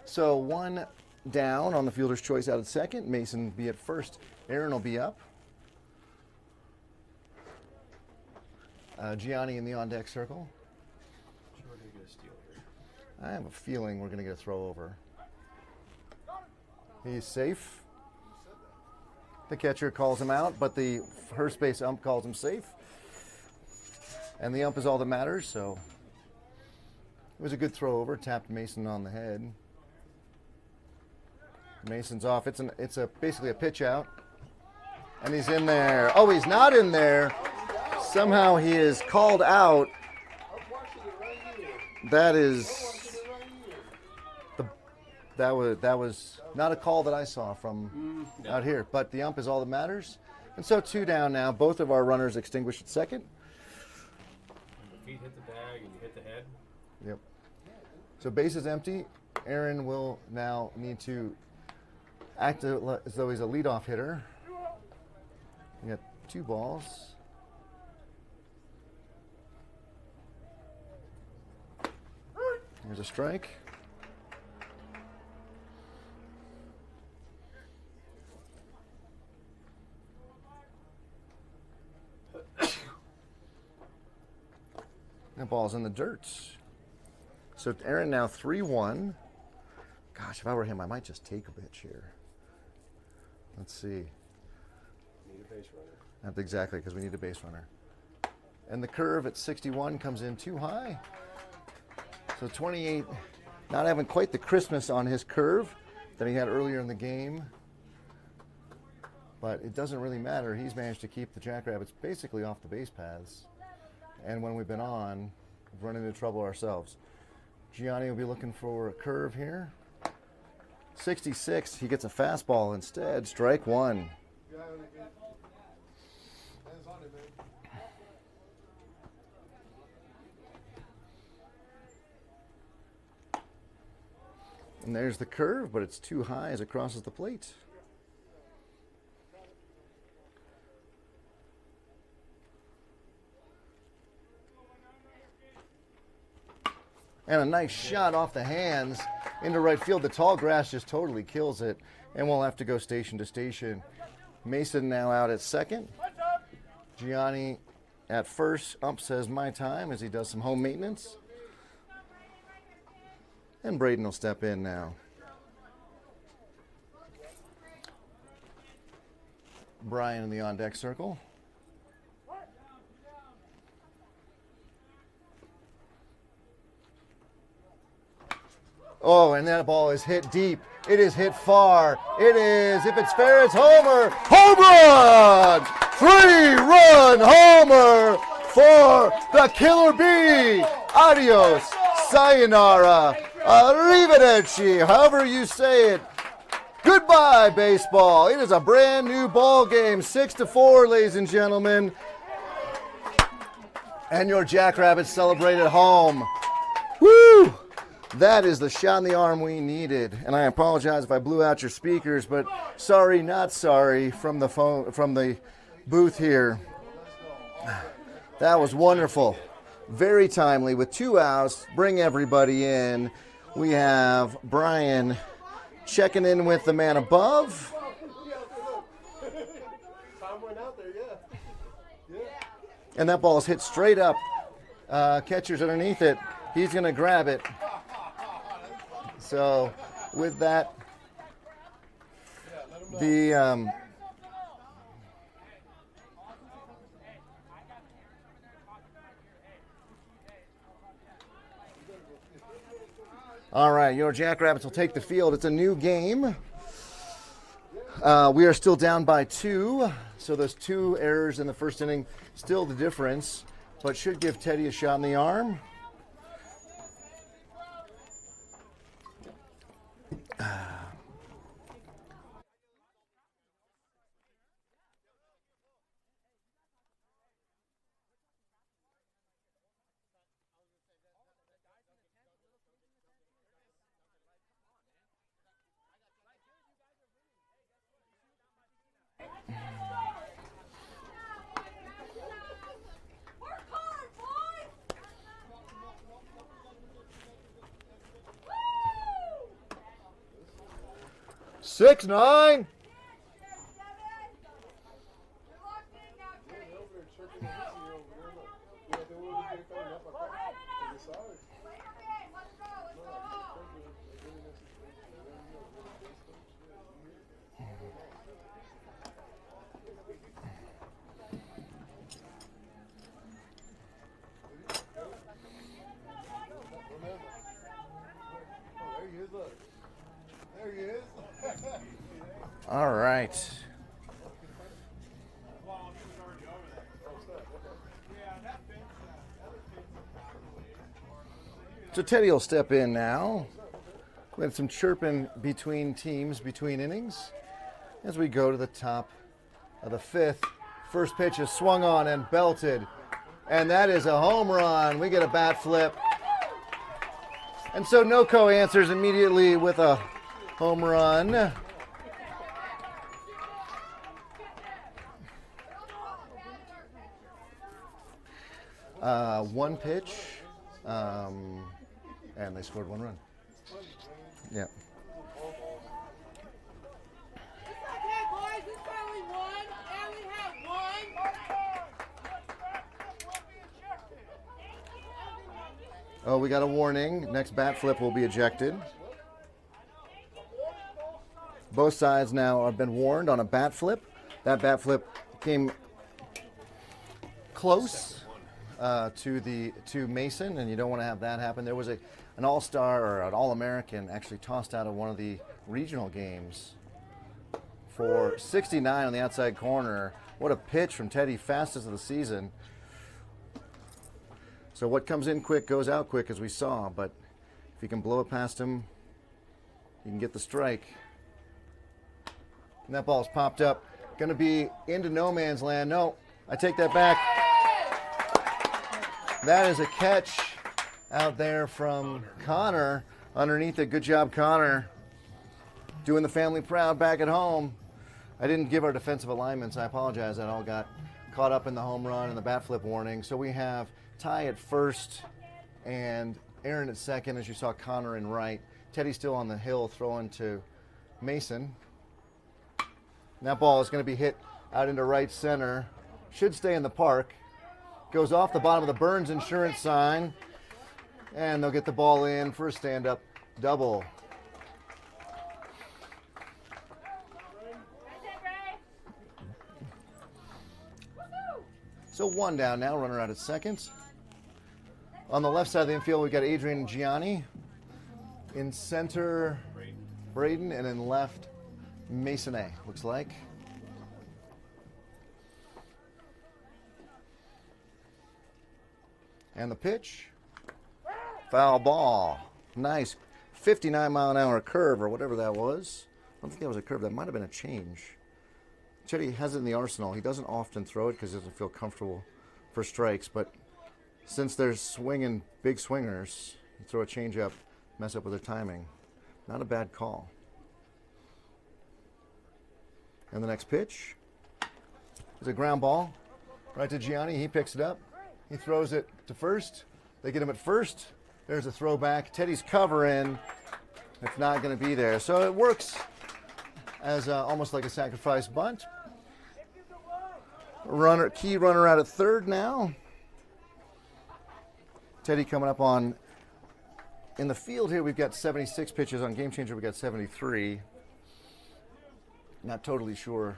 So 1 down on the fielder's choice out at second. Mason will be at first. Aaron will be up. Gianni in the on-deck circle. I have a feeling we're going to get a throw over. He's safe. The catcher calls him out, but the first base ump calls him safe. And the ump is all that matters, so it was a good throw over. Tapped Mason on the head. Mason's off. It's basically a pitch out. And he's in there. Oh, he's not in there. Somehow he is called out. That was not a call that I saw from out here, but the ump is all that matters. And so 2 down now. Both of our runners extinguished at second. Feet hit the bag and you hit the head. Yep. So base is empty. Aaron will now need to act as though he's a leadoff hitter. We got 2 balls. Here's a strike. That ball's in the dirt. So Aaron now 3-1. Gosh, if I were him, I might just take a pitch here. Let's see. Need a base runner. That's exactly, because we need a base runner. And the curve at 61 comes in too high. So 28, not having quite the crispness on his curve that he had earlier in the game. But it doesn't really matter. He's managed to keep the Jackrabbits basically off the base paths. And when we've been on, we've run into trouble ourselves. Gianni will be looking for a curve here. 66, he gets a fastball instead. Strike 1. And there's the curve, but it's too high as it crosses the plate. And a nice shot off the hands into right field. The tall grass just totally kills it. And we'll have to go station to station. Mason now out at second. Gianni at first. Ump says my time as he does some home maintenance. And Braden will step in now. Brian in the on-deck circle. Oh, and that ball is hit deep. It is hit far. It is, if it's fair, it's homer. Home run! 3-run homer for the Killer Bee. Adios, sayonara, arrivederci, however you say it. Goodbye, baseball. It is a brand new ball game, 6-4, ladies and gentlemen. And your Jackrabbits celebrate at home. Woo! That is the shot in the arm we needed. And I apologize if I blew out your speakers, but sorry, not sorry from the phone, from the booth here. That was wonderful. Very timely with 2 outs. Bring everybody in. We have Brian checking in with the man above. Tom went out there, yeah. And that ball is hit straight up. Catcher's underneath it. He's going to grab it. So with that, the all right, your Jackrabbits will take the field. It's a new game. We are still down by 2, so those 2 errors in the first inning, still the difference, but should give Teddy a shot in the arm. Six, 9. There he is. All right. So Teddy will step in now. We have some chirping between teams, between innings, as we go to the top of the 5th. First pitch is swung on and belted, and that is a home run. We get a bat flip. And so NOCO answers immediately with a home run. One pitch, and they scored 1 run. Yeah. Okay, boys, it's only 1, and we have 1. Oh, we got a warning. Next bat flip will be ejected. Both sides now have been warned on a bat flip. That bat flip came close to Mason, and you don't want to have that happen. There was an all-star or an all-American actually tossed out of one of the regional games for 69 on the outside corner. What a pitch from Teddy, fastest of the season. So what comes in quick goes out quick, as we saw, but if you can blow it past him, you can get the strike. And that ball's popped up. Going to be into no man's land. No, I take that back. That is a catch out there from Connor underneath it. Good job, Connor. Doing the family proud back at home. I didn't give our defensive alignments. I apologize. That all got caught up in the home run and the bat flip warning. So we have Ty at first and Aaron at second, as you saw Connor in right. Teddy still on the hill throwing to Mason. And that ball is going to be hit out into right center. Should stay in the park. Goes off the bottom of the Burns Insurance sign. And they'll get the ball in for a stand-up double. So 1 down now, runner out at second. On the left side of the infield, we've got Adrian Gianni. In center, Braden, and in left, Masonet, looks like. And the pitch, foul ball. Nice 59-mile-an-hour curve or whatever that was. I don't think that was a curve. That might have been a change. Chetty has it in the arsenal. He doesn't often throw it because he doesn't feel comfortable for strikes, but since there's swinging big swingers, you throw a changeup, mess up with their timing. Not a bad call. And the next pitch is a ground ball right to Gianni. He picks it up. He throws it to first. They get him at first. There's a throwback. Teddy's covering. It's not going to be there. So it works as almost like a sacrifice bunt. Key runner out at third now. Teddy coming up on, in the field here, we've got 76 pitches. On Game Changer, we've got 73. Not totally sure.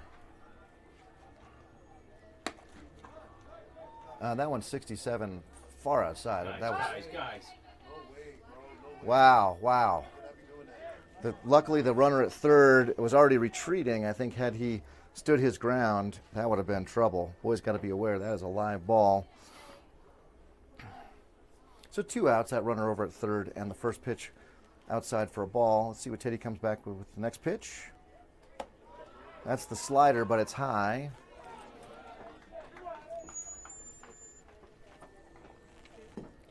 That one's 67, far outside. That was Guys. wow. Luckily, the runner at third was already retreating. I think had he stood his ground, that would have been trouble. Boys got to be aware that is a live ball. So 2 outs, that runner over at third, and the first pitch outside for a ball. Let's see what Teddy comes back with the next pitch. That's the slider, but it's high.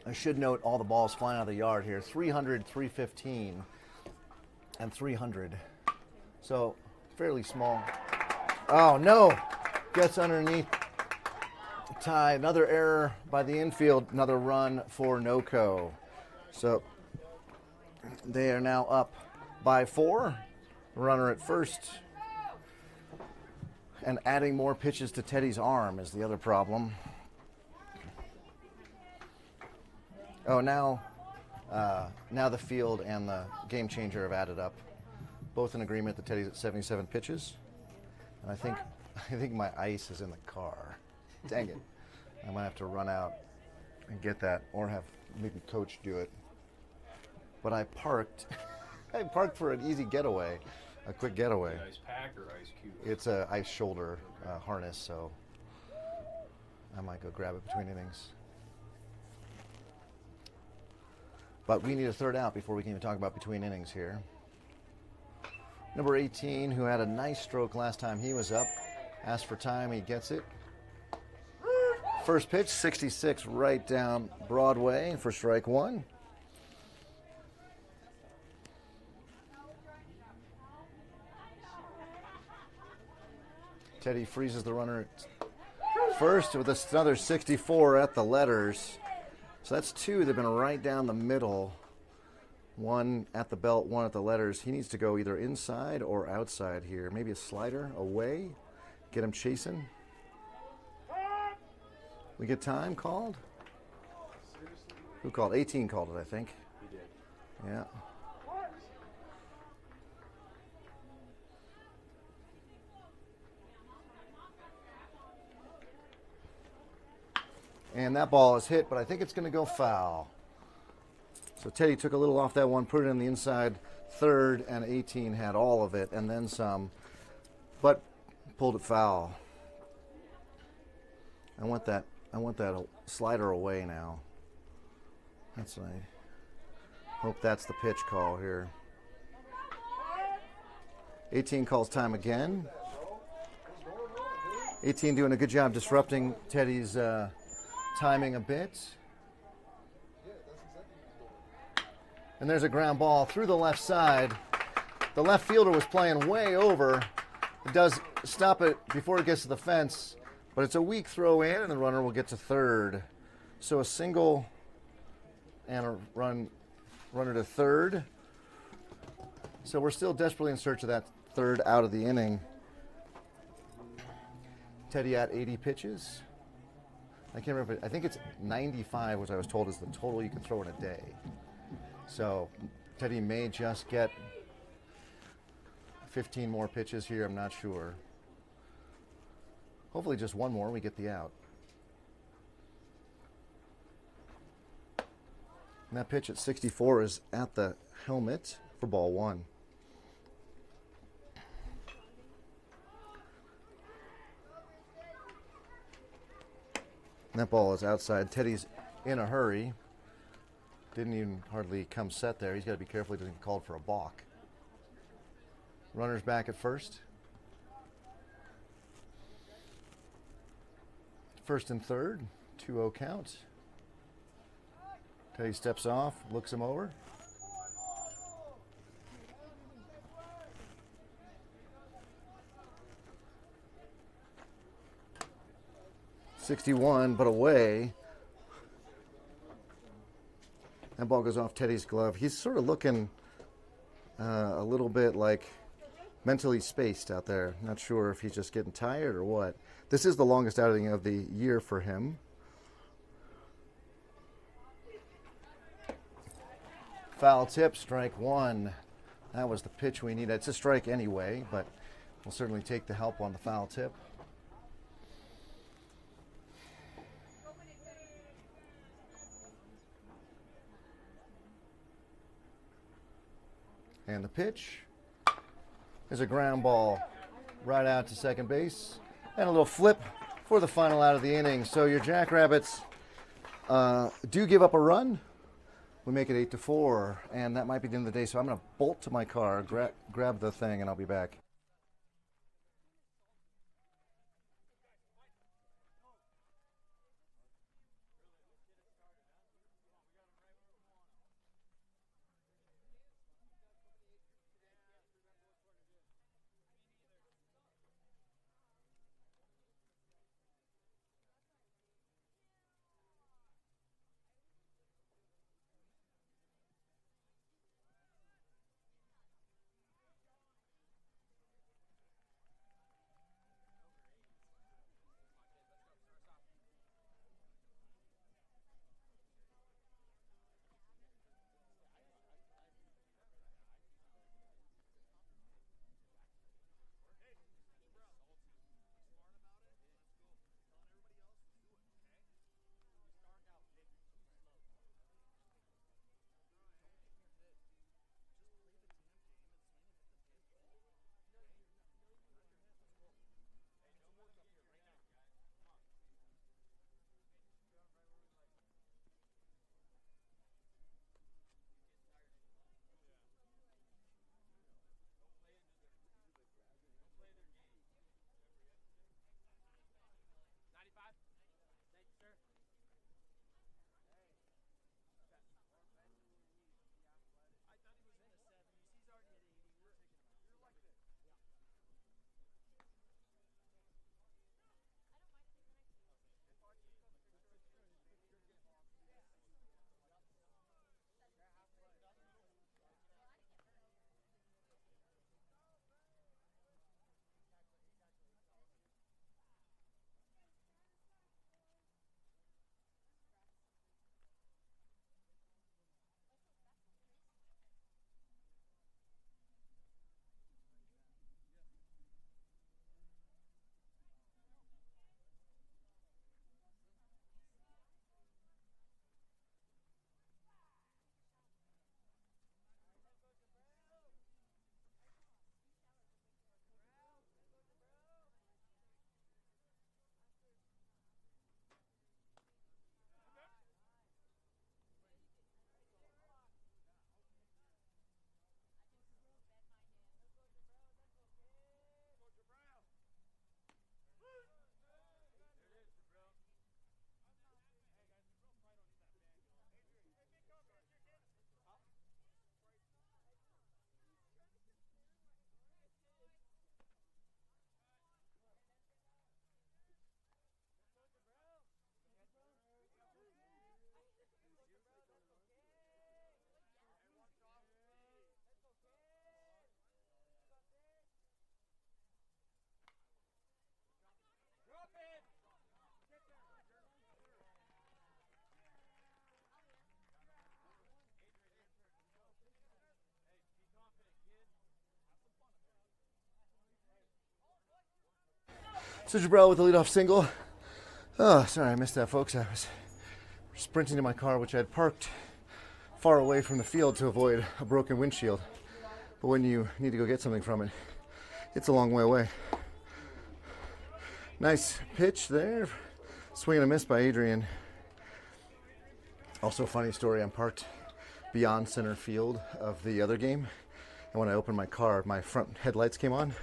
I should note all the balls flying out of the yard here. 300, 315, and 300. So fairly small. Oh, no. Gets underneath. Tie. Another error by the infield. Another run for NOCO. So they are now up by 4. Runner at first. And adding more pitches to Teddy's arm is the other problem. Oh, now the field and the Game Changer have added up. Both in agreement that Teddy's at 77 pitches. And I think my ice is in the car. Dang it. I might have to run out and get that, or have maybe Coach do it. But I parked. I parked for an easy getaway, a quick getaway. Ice pack or ice cube? It's a ice shoulder harness, so I might go grab it between innings. But we need a third out before we can even talk about between innings here. Number 18, who had a nice stroke last time he was up, asked for time, he gets it. First pitch, 66 right down Broadway for strike 1. Teddy freezes the runner at first with another 64 at the letters. So that's 2 that have been right down the middle. 1 at the belt, 1 at the letters. He needs to go either inside or outside here. Maybe a slider away. Get him chasing. We get time called? Who called? 18 called it, I think. He did. Yeah. And that ball is hit, but I think it's going to go foul. So Teddy took a little off that one, put it in the inside third, and 18 had all of it and then some, but pulled it foul. I want that slider away now. That's nice. Hope that's the pitch call here. 18 calls time again. 18 doing a good job disrupting Teddy's timing a bit. And there's a ground ball through the left side. The left fielder was playing way over. It does stop it before it gets to the fence, but it's a weak throw in, and the runner will get to third. So a single and a runner to third. So we're still desperately in search of that third out of the inning. Teddy at 80 pitches. I can't remember. I think it's 95, which I was told is the total you can throw in a day. So Teddy may just get 15 more pitches here. I'm not sure. Hopefully just one more, we get the out. And that pitch at 64 is at the helmet for ball one. And that ball is outside. Teddy's in a hurry. Didn't even hardly come set there. He's got to be careful he doesn't get called for a balk. Runner's back at first. First and third, 2-0 count. Teddy steps off, looks him over. .61, but away. That ball goes off Teddy's glove. He's sort of looking a little bit like mentally spaced out there. Not sure if he's just getting tired or what. This is the longest outing of the year for him. Foul tip, strike one. That was the pitch we needed. It's a strike anyway, but we'll certainly take the help on the foul tip. And the pitch is a ground ball right out to second base. And a little flip for the final out of the inning. So your Jackrabbits do give up a run. We make it 8-4, and that might be the end of the day. So I'm going to bolt to my car, grab the thing, and I'll be back. So Jabrell with the leadoff single. Oh, sorry, I missed that, folks. I was sprinting to my car, which I had parked far away from the field to avoid a broken windshield. But when you need to go get something from it, it's a long way away. Nice pitch there. Swing and a miss by Adrian. Also, funny story, I'm parked beyond center field of the other game. And when I opened my car, my front headlights came on.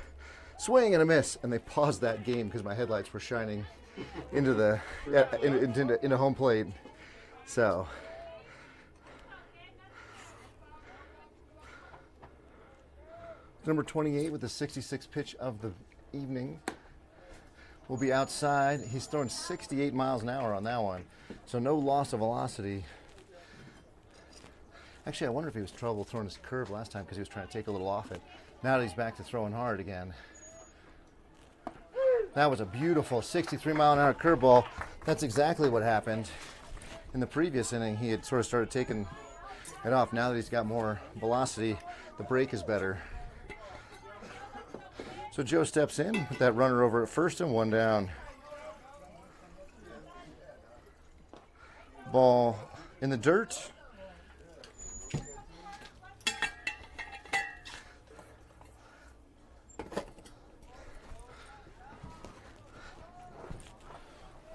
Swing and a miss. And they paused that game because my headlights were shining into the into home plate. So number 28 with the 66th pitch of the evening will be outside. He's throwing 68 miles an hour on that one, so no loss of velocity. Actually, I wonder if he was trouble throwing his curve last time because he was trying to take a little off it. Now that he's back to throwing hard again. That was a beautiful 63 mile an hour curveball. That's exactly what happened in the previous inning. He had sort of started taking it off. Now that he's got more velocity, the break is better. So Joe steps in, put that runner over at first and one down. Ball in the dirt.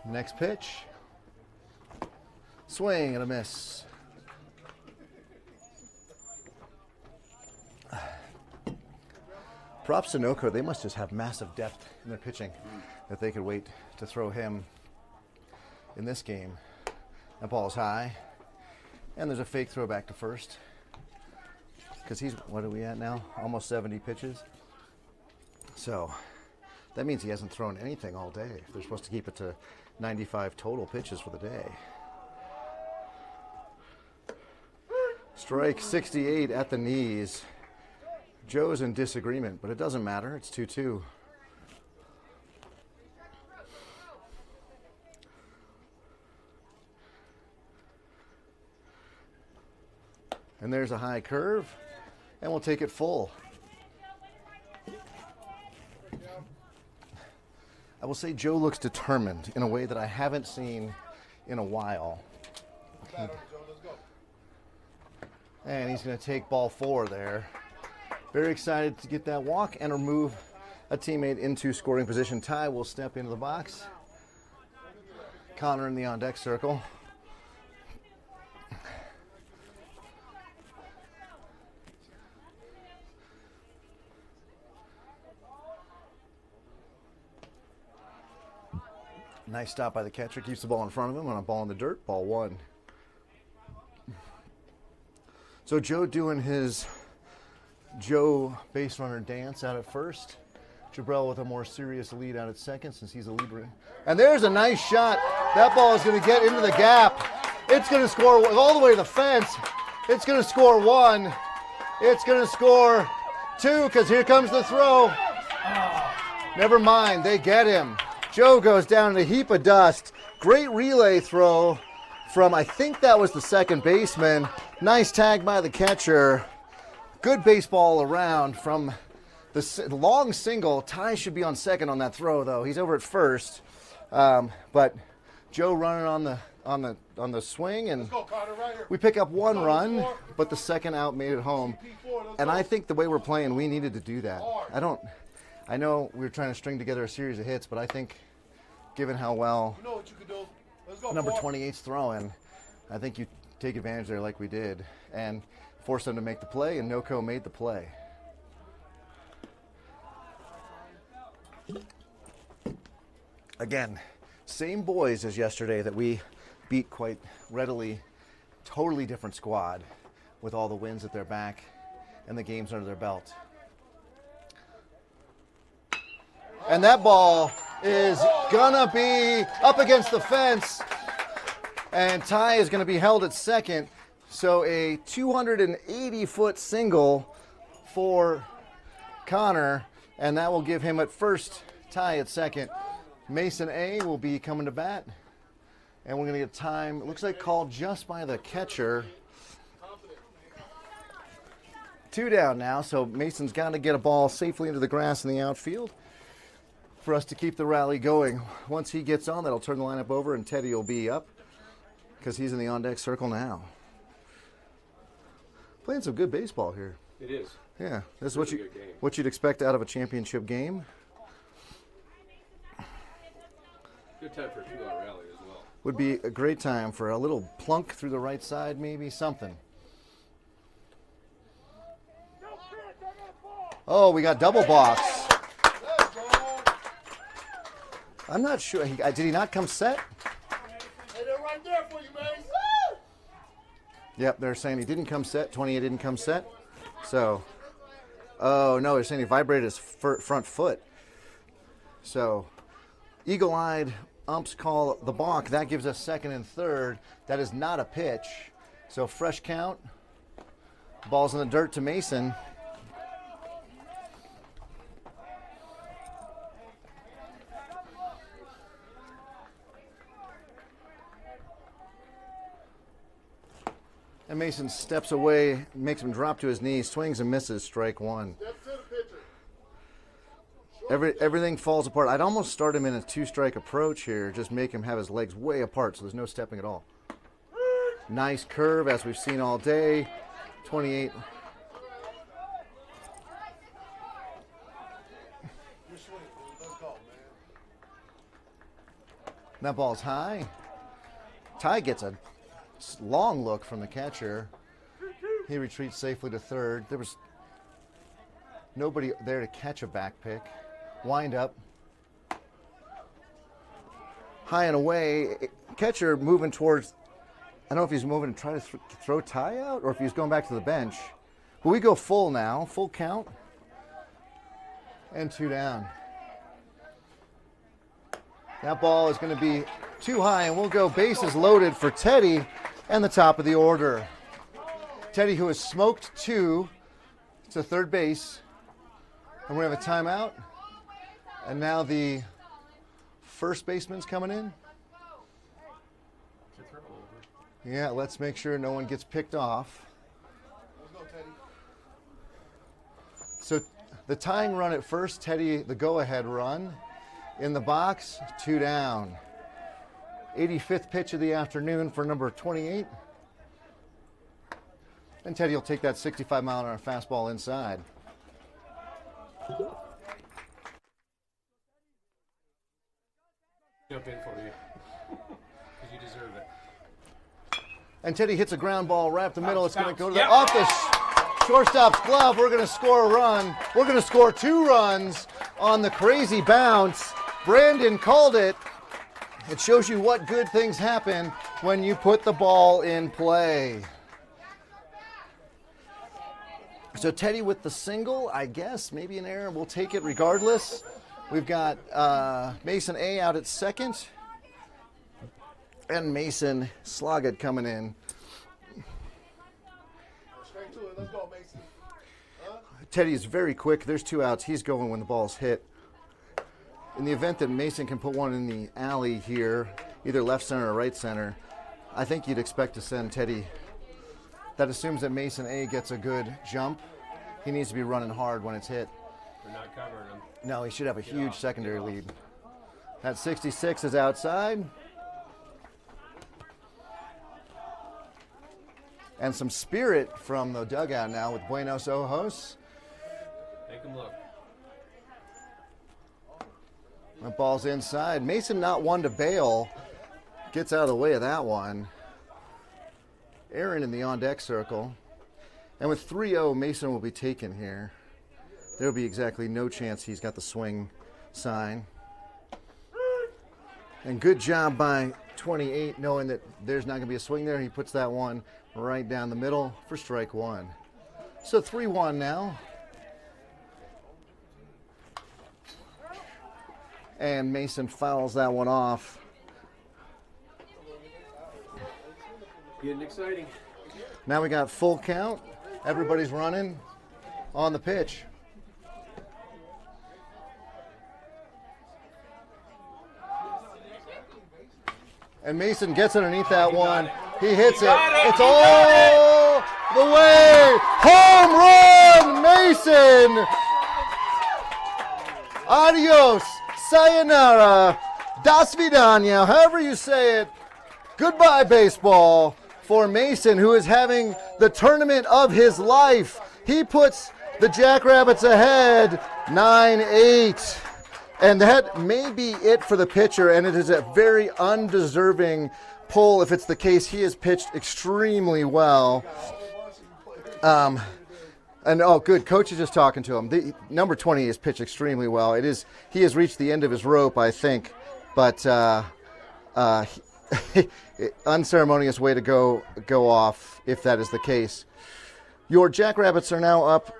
Next pitch. Swing and a miss. Props to NOCO. They must just have massive depth in their pitching that they could wait to throw him in this game. That ball is high. And there's a fake throw back to first. Because he's, what are we at now? Almost 70 pitches. So that means he hasn't thrown anything all day. If they're supposed to keep it to 95 total pitches for the day. Strike 68 at the knees. Joe's in disagreement, but it doesn't matter. It's 2-2. And there's a high curve, and we'll take it full. I will say Joe looks determined in a way that I haven't seen in a while. And he's going to take ball 4 there. Very excited to get that walk and remove a teammate into scoring position. Ty will step into the box. Connor in the on-deck circle. Nice stop by the catcher. Keeps the ball in front of him on a ball in the dirt. Ball 1. So Joe doing his Joe base runner dance out at first. Jabrell with a more serious lead out at second since he's a leader. And there's a nice shot. That ball is going to get into the gap. It's going to score all the way to the fence. It's going to score 1. It's going to score 2 because here comes the throw. Never mind. They get him. Joe goes down in a heap of dust. Great relay throw from, I think that was the second baseman. Nice tag by the catcher. Good baseball around from the long single. Ty should be on second on that throw, though. He's over at first. But Joe running on the swing, and we pick up 1 run, but the second out made it home. And I think the way we're playing, we needed to do that. I know we were trying to string together a series of hits, but I think given how well number 28's throwing, I think you take advantage there like we did and force them to make the play, and NOCO made the play. Again, same boys as yesterday that we beat quite readily. Totally different squad with all the wins at their back and the games under their belt. And that ball is gonna be up against the fence, and Ty is gonna be held at second. So a 280-foot single for Connor, and that will give him at first, Ty at second. Mason A will be coming to bat, and we're gonna get time, it looks like called just by the catcher. 2 down now, so Mason's got to get a ball safely into the grass in the outfield for us to keep the rally going. Once he gets on, that'll turn the lineup over, and Teddy will be up because he's in the on-deck circle now. Playing some good baseball here. It is. Yeah, this is Really good game. what you'd expect out of a championship game. Good time for a 2-out rally as well. Would be a great time for a little plunk through the right side, maybe something. Oh, we got double box. I'm not sure. Did he not come set? Hey, they're right there for you, man. Yep, they're saying he didn't come set. 28 didn't come set. So, oh no, they're saying he vibrated his front foot. So, eagle-eyed umps call the balk. That gives us second and third. That is not a pitch. So, fresh count. Ball's in the dirt to Mason. And Mason steps away, makes him drop to his knees, swings and misses, strike one. Step to the pitcher. Everything falls apart. I'd almost start him in a two-strike approach here, just make him have his legs way apart so there's no stepping at all. Nice curve, as we've seen all day. 28. That ball's high. Ty gets a long look from the catcher. He retreats safely to third. There was nobody there to catch a back pick. Wind up. High and away. Catcher moving towards, I don't know if he's moving to try to throw Ty out or if he's going back to the bench. But we go full now, full count. And 2 down. That ball is going to be too high, and we'll go bases loaded for Teddy and the top of the order. Teddy, who has smoked 2 to third base. And we have a timeout. And now the first baseman's coming in. Yeah, let's make sure no one gets picked off. Let's go, Teddy. So the tying run at first, Teddy, the go-ahead run. In the box, 2 down. 85th pitch of the afternoon for number 28. And Teddy will take that 65-mile-an-hour fastball inside. Jump in for you. Because you deserve it. And Teddy hits a ground ball right up the middle. It's going to go to the Yep. off the shortstop's glove. We're going to score a run. We're going to score 2 runs on the crazy bounce. Brandon called it. It shows you what good things happen when you put the ball in play. So Teddy with the single, I guess, maybe an error. We'll take it regardless. We've got Mason A out at second. And Mason Sloggett coming in. Straight to it. Let's go, Mason. Teddy's very quick. There's 2 outs. He's going when the ball's hit. In the event that Mason can put one in the alley here, either left center or right center, I think you'd expect to send Teddy. That assumes that Mason A gets a good jump. He needs to be running hard when it's hit. We're not covering him. No, he should have a huge secondary lead. That 66 is outside. And some spirit from the dugout now with Buenos Ojos. Make him look. That ball's inside. Mason not one to bail. Gets out of the way of that one. Aaron in the on-deck circle. And with 3-0, Mason will be taken here. There will be exactly no chance he's got the swing sign. And good job by 28, knowing that there's not going to be a swing there. He puts that one right down the middle for strike 1. So 3-1 now. And Mason fouls that one off. Getting exciting. Now we got full count. Everybody's running on the pitch. And Mason gets underneath that one. He hits it. It's all the way. Home run, Mason. Adios. Sayonara. Das vidania. However you say it. Goodbye, baseball. For for Mason, who is having the tournament of his life. He puts the Jackrabbits ahead 9-8. And that may be it for the pitcher, and it is a very undeserving pull if it's the case. He has pitched extremely well. And oh, good. Coach is just talking to him. The number 20 has pitched extremely well. He has reached the end of his rope, I think, but unceremonious way to go off if that is the case. Your Jackrabbits are now up.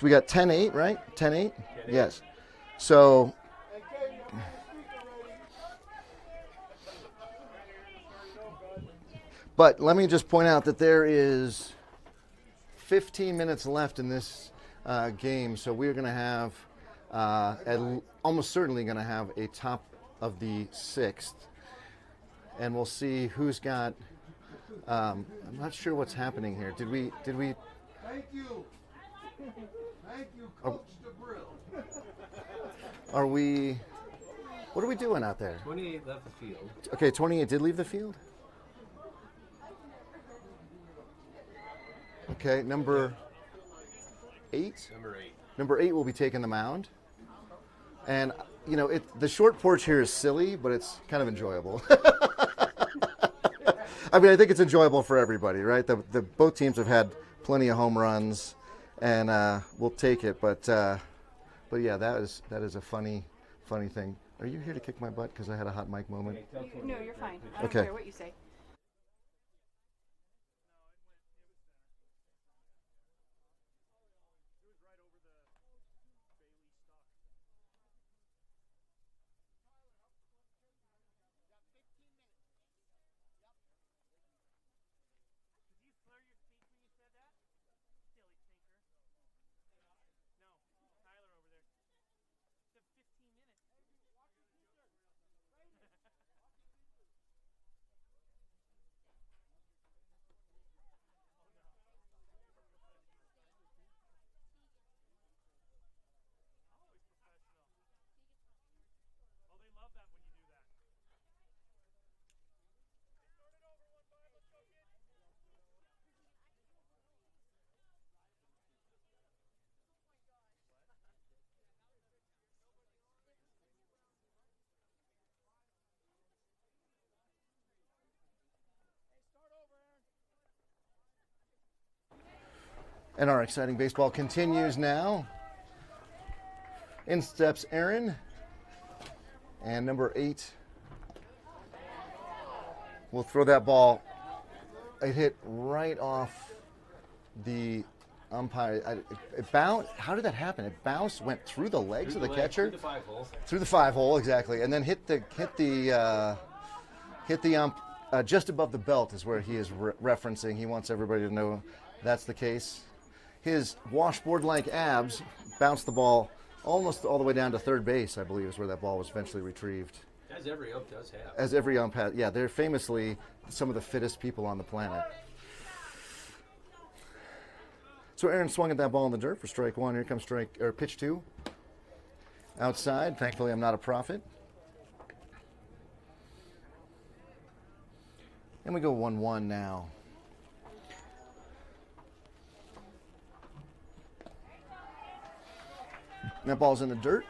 We got 10-8, right? 10-8? Yes. So but let me just point out that there is 15 minutes left in this game, so we're going to have, almost certainly going to have a top of the sixth, and we'll see who's got. I'm not sure what's happening here. Did we? Thank you. Thank you, Coach DeBrill. Are we? What are we doing out there? 28 left the field. Okay, 28 did leave the field. Okay, number 8. Number 8 will be taking the mound. And, you know, the short porch here is silly, but it's kind of enjoyable. I mean, I think it's enjoyable for everybody, right? Both teams have had plenty of home runs, and we'll take it. But yeah, that is a funny thing. Are you here to kick my butt because I had a hot mic moment? No, you're fine. I don't Okay. care what you say. And our exciting baseball continues now. In steps Aaron. And number 8 will throw that ball. It hit right off the umpire. It bounced. How did that happen? It bounced, went through the legs of the catcher. Through the 5-hole. Through the 5-hole, exactly. And then hit the ump just above the belt is where he is referencing. He wants everybody to know that's the case. His washboard-like abs bounced the ball almost all the way down to third base, I believe, is where that ball was eventually retrieved. As every ump does have. As every ump has. Yeah, they're famously some of the fittest people on the planet. So Aaron swung at that ball in the dirt for strike 1. Here comes pitch 2. Outside. Thankfully, I'm not a prophet. And we go 1-1 now. That ball's in the dirt.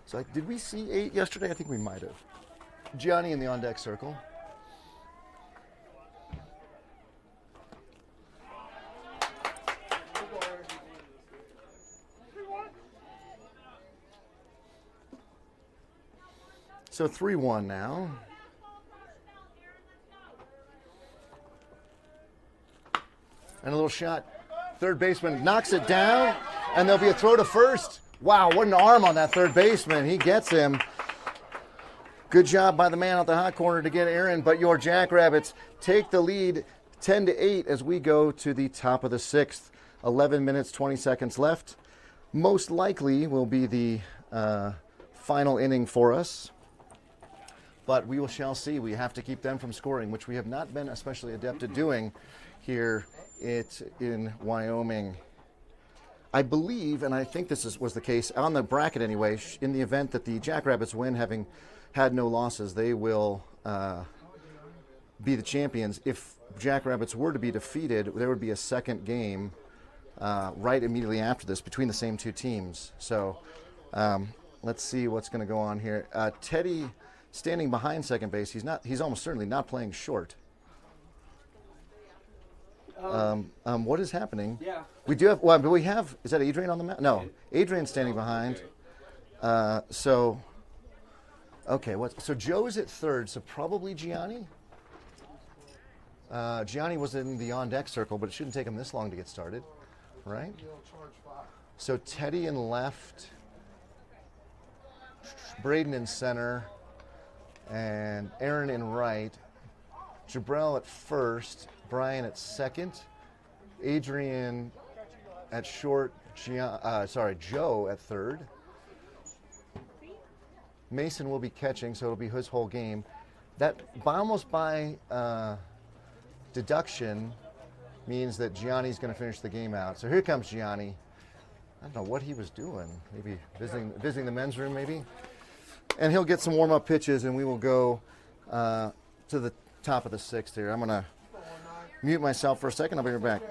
So did we see 8 yesterday? I think we might have. Gianni in the on-deck circle. So 3-1 now. And a little shot. Third baseman knocks it down, and there'll be a throw to first. Wow, what an arm on that third baseman. He gets him. Good job by the man out the hot corner to get Aaron, but your Jackrabbits take the lead 10-8 as we go to the top of the 6th. 11 minutes, 20 seconds left. Most likely will be the final inning for us, but we shall see. We have to keep them from scoring, which we have not been especially adept at doing here in Wyoming. I believe, and I think this was the case on the bracket anyway, in the event that the Jackrabbits win, having had no losses, they will be the champions. If Jackrabbits were to be defeated, there would be a second game right immediately after this between the same two teams. So let's see what's going to go on here. Teddy standing behind second base. He's almost certainly not playing short. What is happening? Yeah. We do have. Well, but we have. Is that Adrian on the mound? No, Adrian's standing behind. So. Okay. So Joe is at third. So probably Gianni. Gianni was in the on-deck circle, but it shouldn't take him this long to get started, right? So Teddy in left, Braden in center, and Aaron in right. Jabrell at first, Brian at second, Adrian at short, Joe at third. Mason will be catching, so it'll be his whole game. That almost by deduction means that Gianni's going to finish the game out. So here comes Gianni. I don't know what he was doing. Maybe visiting the men's room, maybe. And he'll get some warm-up pitches, and we will go to the top of the sixth here. I'm going to mute myself for a second. I'll be right back.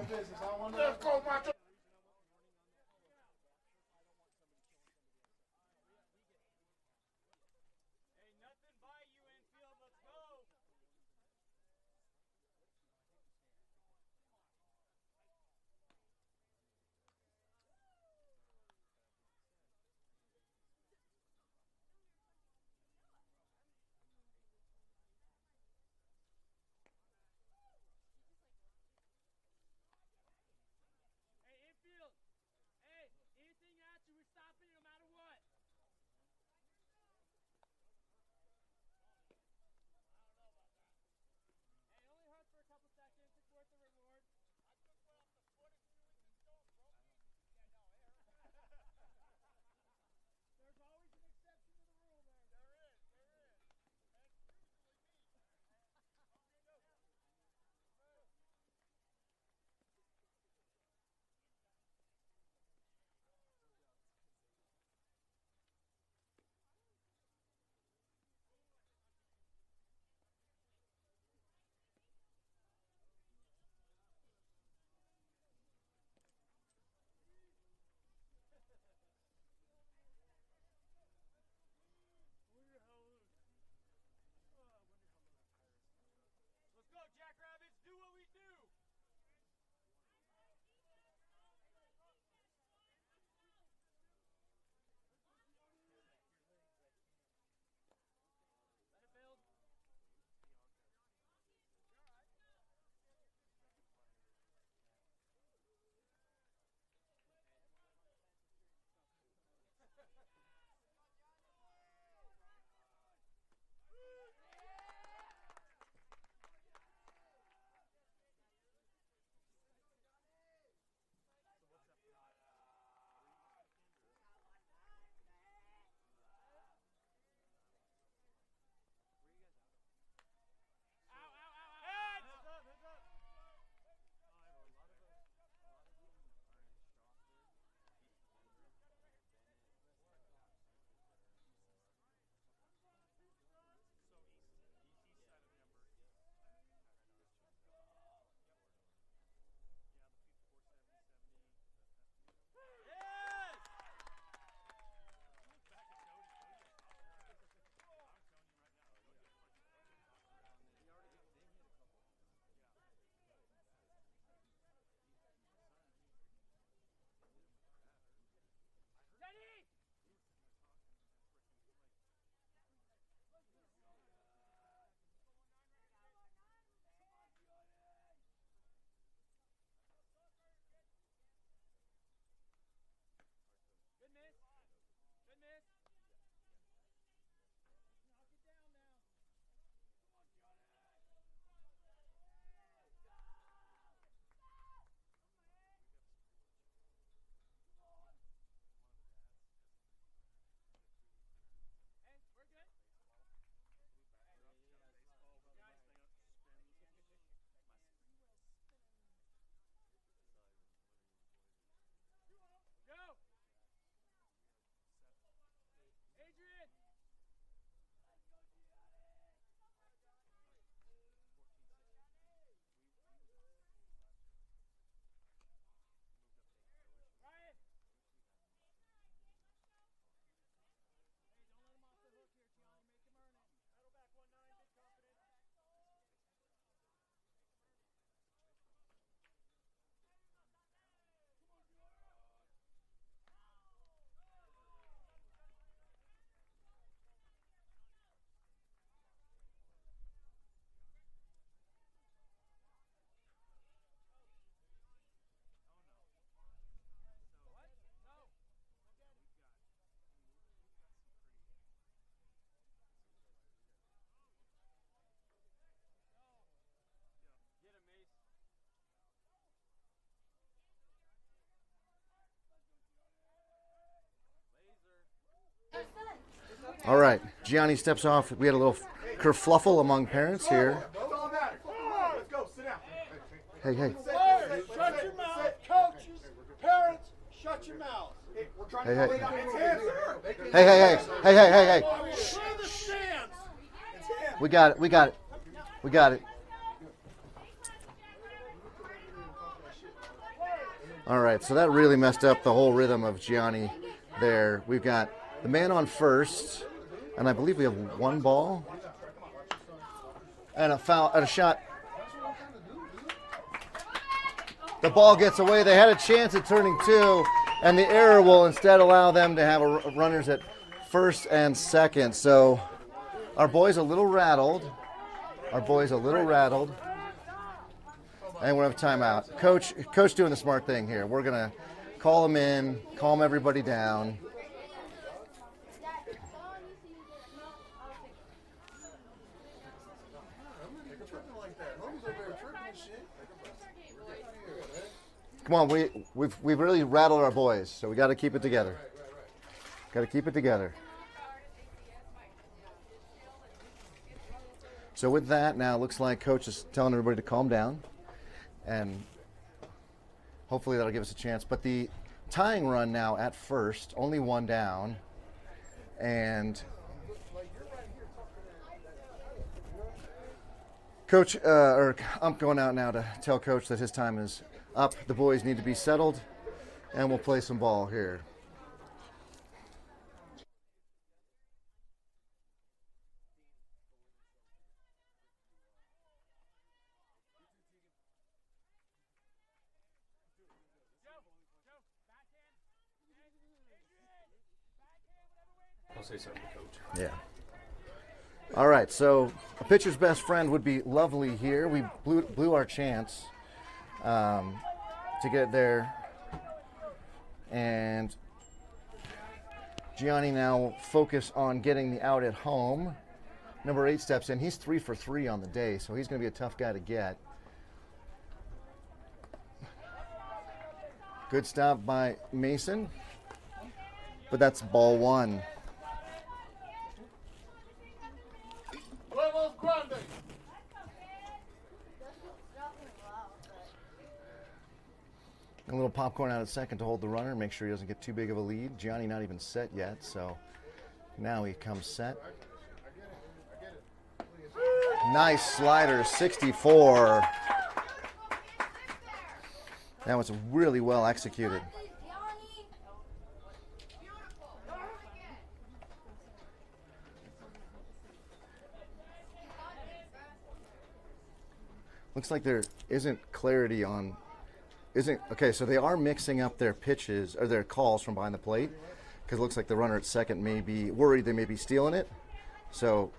All right, Gianni steps off. We had a little kerfluffle among parents here. That's all that matters. Come on, let's go. Sit down. Hey, hey. Players, shut your mouth. Coaches, parents, shut your mouth. Hey, we're trying Hey, to hey. play out. It's him, sir. Hey, hey, hey, hey, hey, hey, hey. Clear the stands. It's him. We got it, we got it. We got it. All right, so that really messed up the whole rhythm of Gianni there. We've got the man on first, and I believe we have one ball and a foul and a shot. The ball gets away. They had a chance at turning two, and the error will instead allow them to have runners at first and second. So our boy's a little rattled. Our boy's a little rattled. And we're going to have timeout. Coach doing the smart thing here. We're going to call him in, calm everybody down. Come on, we've really rattled our boys, so we got to keep it together. Got to keep it together. So with that, now it looks like Coach is telling everybody to calm down, and hopefully that'll give us a chance. But the tying run now at first, only one down, and Coach, I'm going out now to tell Coach that his time is up. The boys need to be settled, and we'll play some ball here. I'll say something, Coach. Yeah. All right, so a pitcher's best friend would be lovely here. We blew our chance to get there. And Gianni now focus on getting the out at home. Number 8 steps in. He's 3 for 3 on the day, so he's going to be a tough guy to get. Good stop by Mason, but that's ball 1. A little popcorn out at second to hold the runner, make sure he doesn't get too big of a lead. Gianni not even set yet, so now he comes set. Nice slider, 64. That was really well executed. Looks like there isn't clarity on, okay, so they are mixing up their pitches, or their calls from behind the plate, because it looks like the runner at second may be worried they may be stealing it. So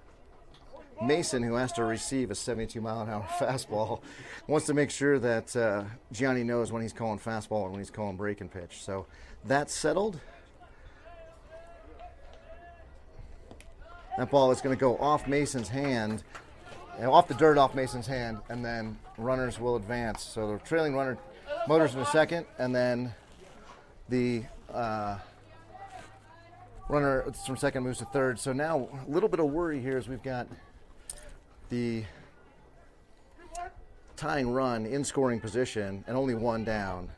Mason, who has to receive a 72-mile-an-hour fastball, wants to make sure that Gianni knows when he's calling fastball and when he's calling breaking pitch. So that's settled. That ball is going to go off Mason's hand, off the dirt off Mason's hand, and then runners will advance. So the trailing runner motors in a second, and then the runner from second moves to third. So now a little bit of worry here is we've got the tying run in scoring position and only one down.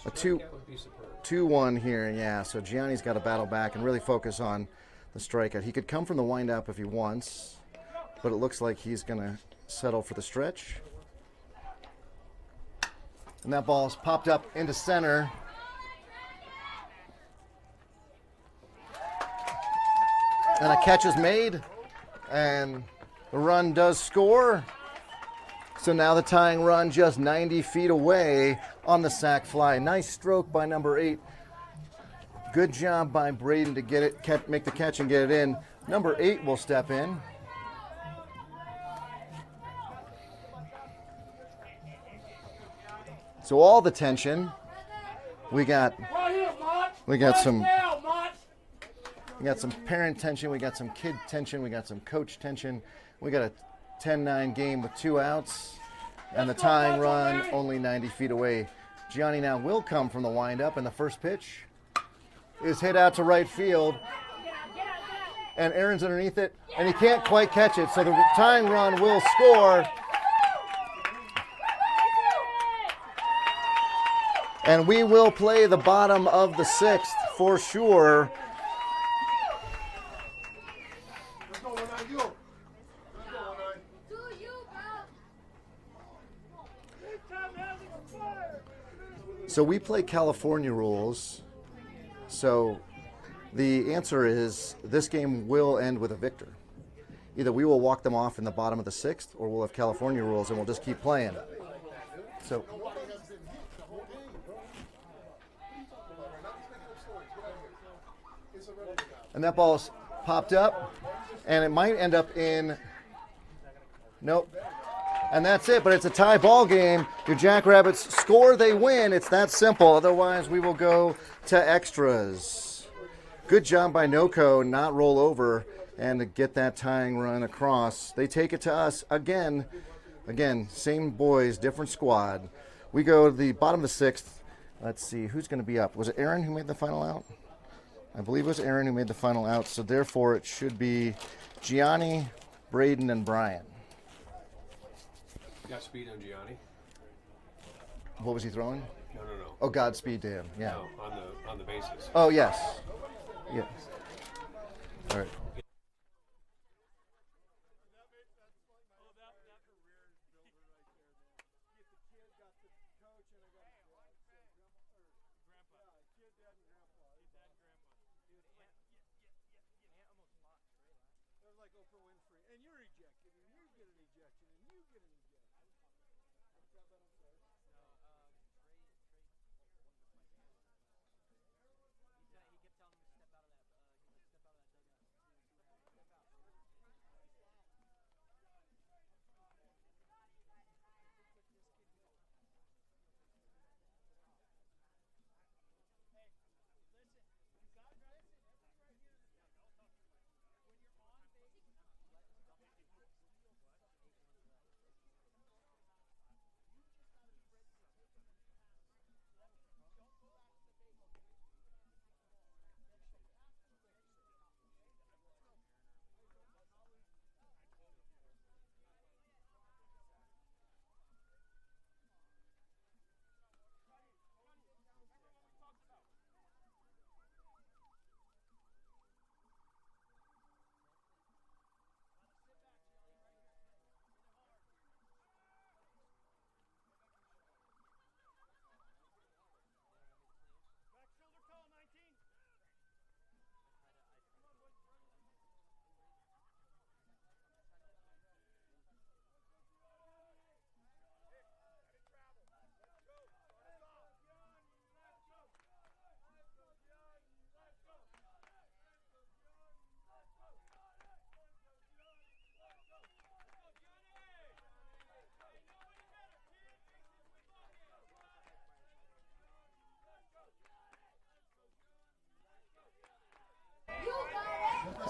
A 2-1 here, yeah. So Gianni's got to battle back and really focus on the strikeout. He could come from the windup if he wants, but it looks like he's going to settle for the stretch. And that ball's popped up into center. And a catch is made, and the run does score. So now the tying run just 90 feet away on the sac fly. Nice stroke by number 8. Good job by Braden to get it, make the catch and get it in. Number 8 will step in. So all the tension, we got some parent tension, we got some kid tension, we got some coach tension. We got a 10-9 game with 2 outs, and the tying run only 90 feet away. Gianni now will come from the windup, and the first pitch is hit out to right field. and Aaron's underneath it, and he can't quite catch it, so the tying run will score. And we will play the bottom of the 6th for sure. Let's go, 1-9, you. Let's go, 1-9. To you, bro. So we play California rules. So the answer is this game will end with a victor. Either we will walk them off in the bottom of the 6th, or we'll have California rules and we'll just keep playing. So, and that ball's popped up, and it might end up in, nope. And that's it, but it's a tie ball game. Your Jackrabbits score, they win. It's that simple. Otherwise, we will go to extras. Good job by NOCO, not roll over and to get that tying run across. They take it to us again. Again, same boys, different squad. We go to the bottom of the 6th. Let's see, who's going to be up? Was it Aaron who made the final out? I believe it was Aaron who made the final out, so therefore it should be Gianni, Braden, and Brian. Got speed on Gianni? What was he throwing? No. Oh, Godspeed to him, yeah. No, on the bases. Oh, yes. Yeah. All right. And you're ejected, and you get an ejection, and you get an ejection.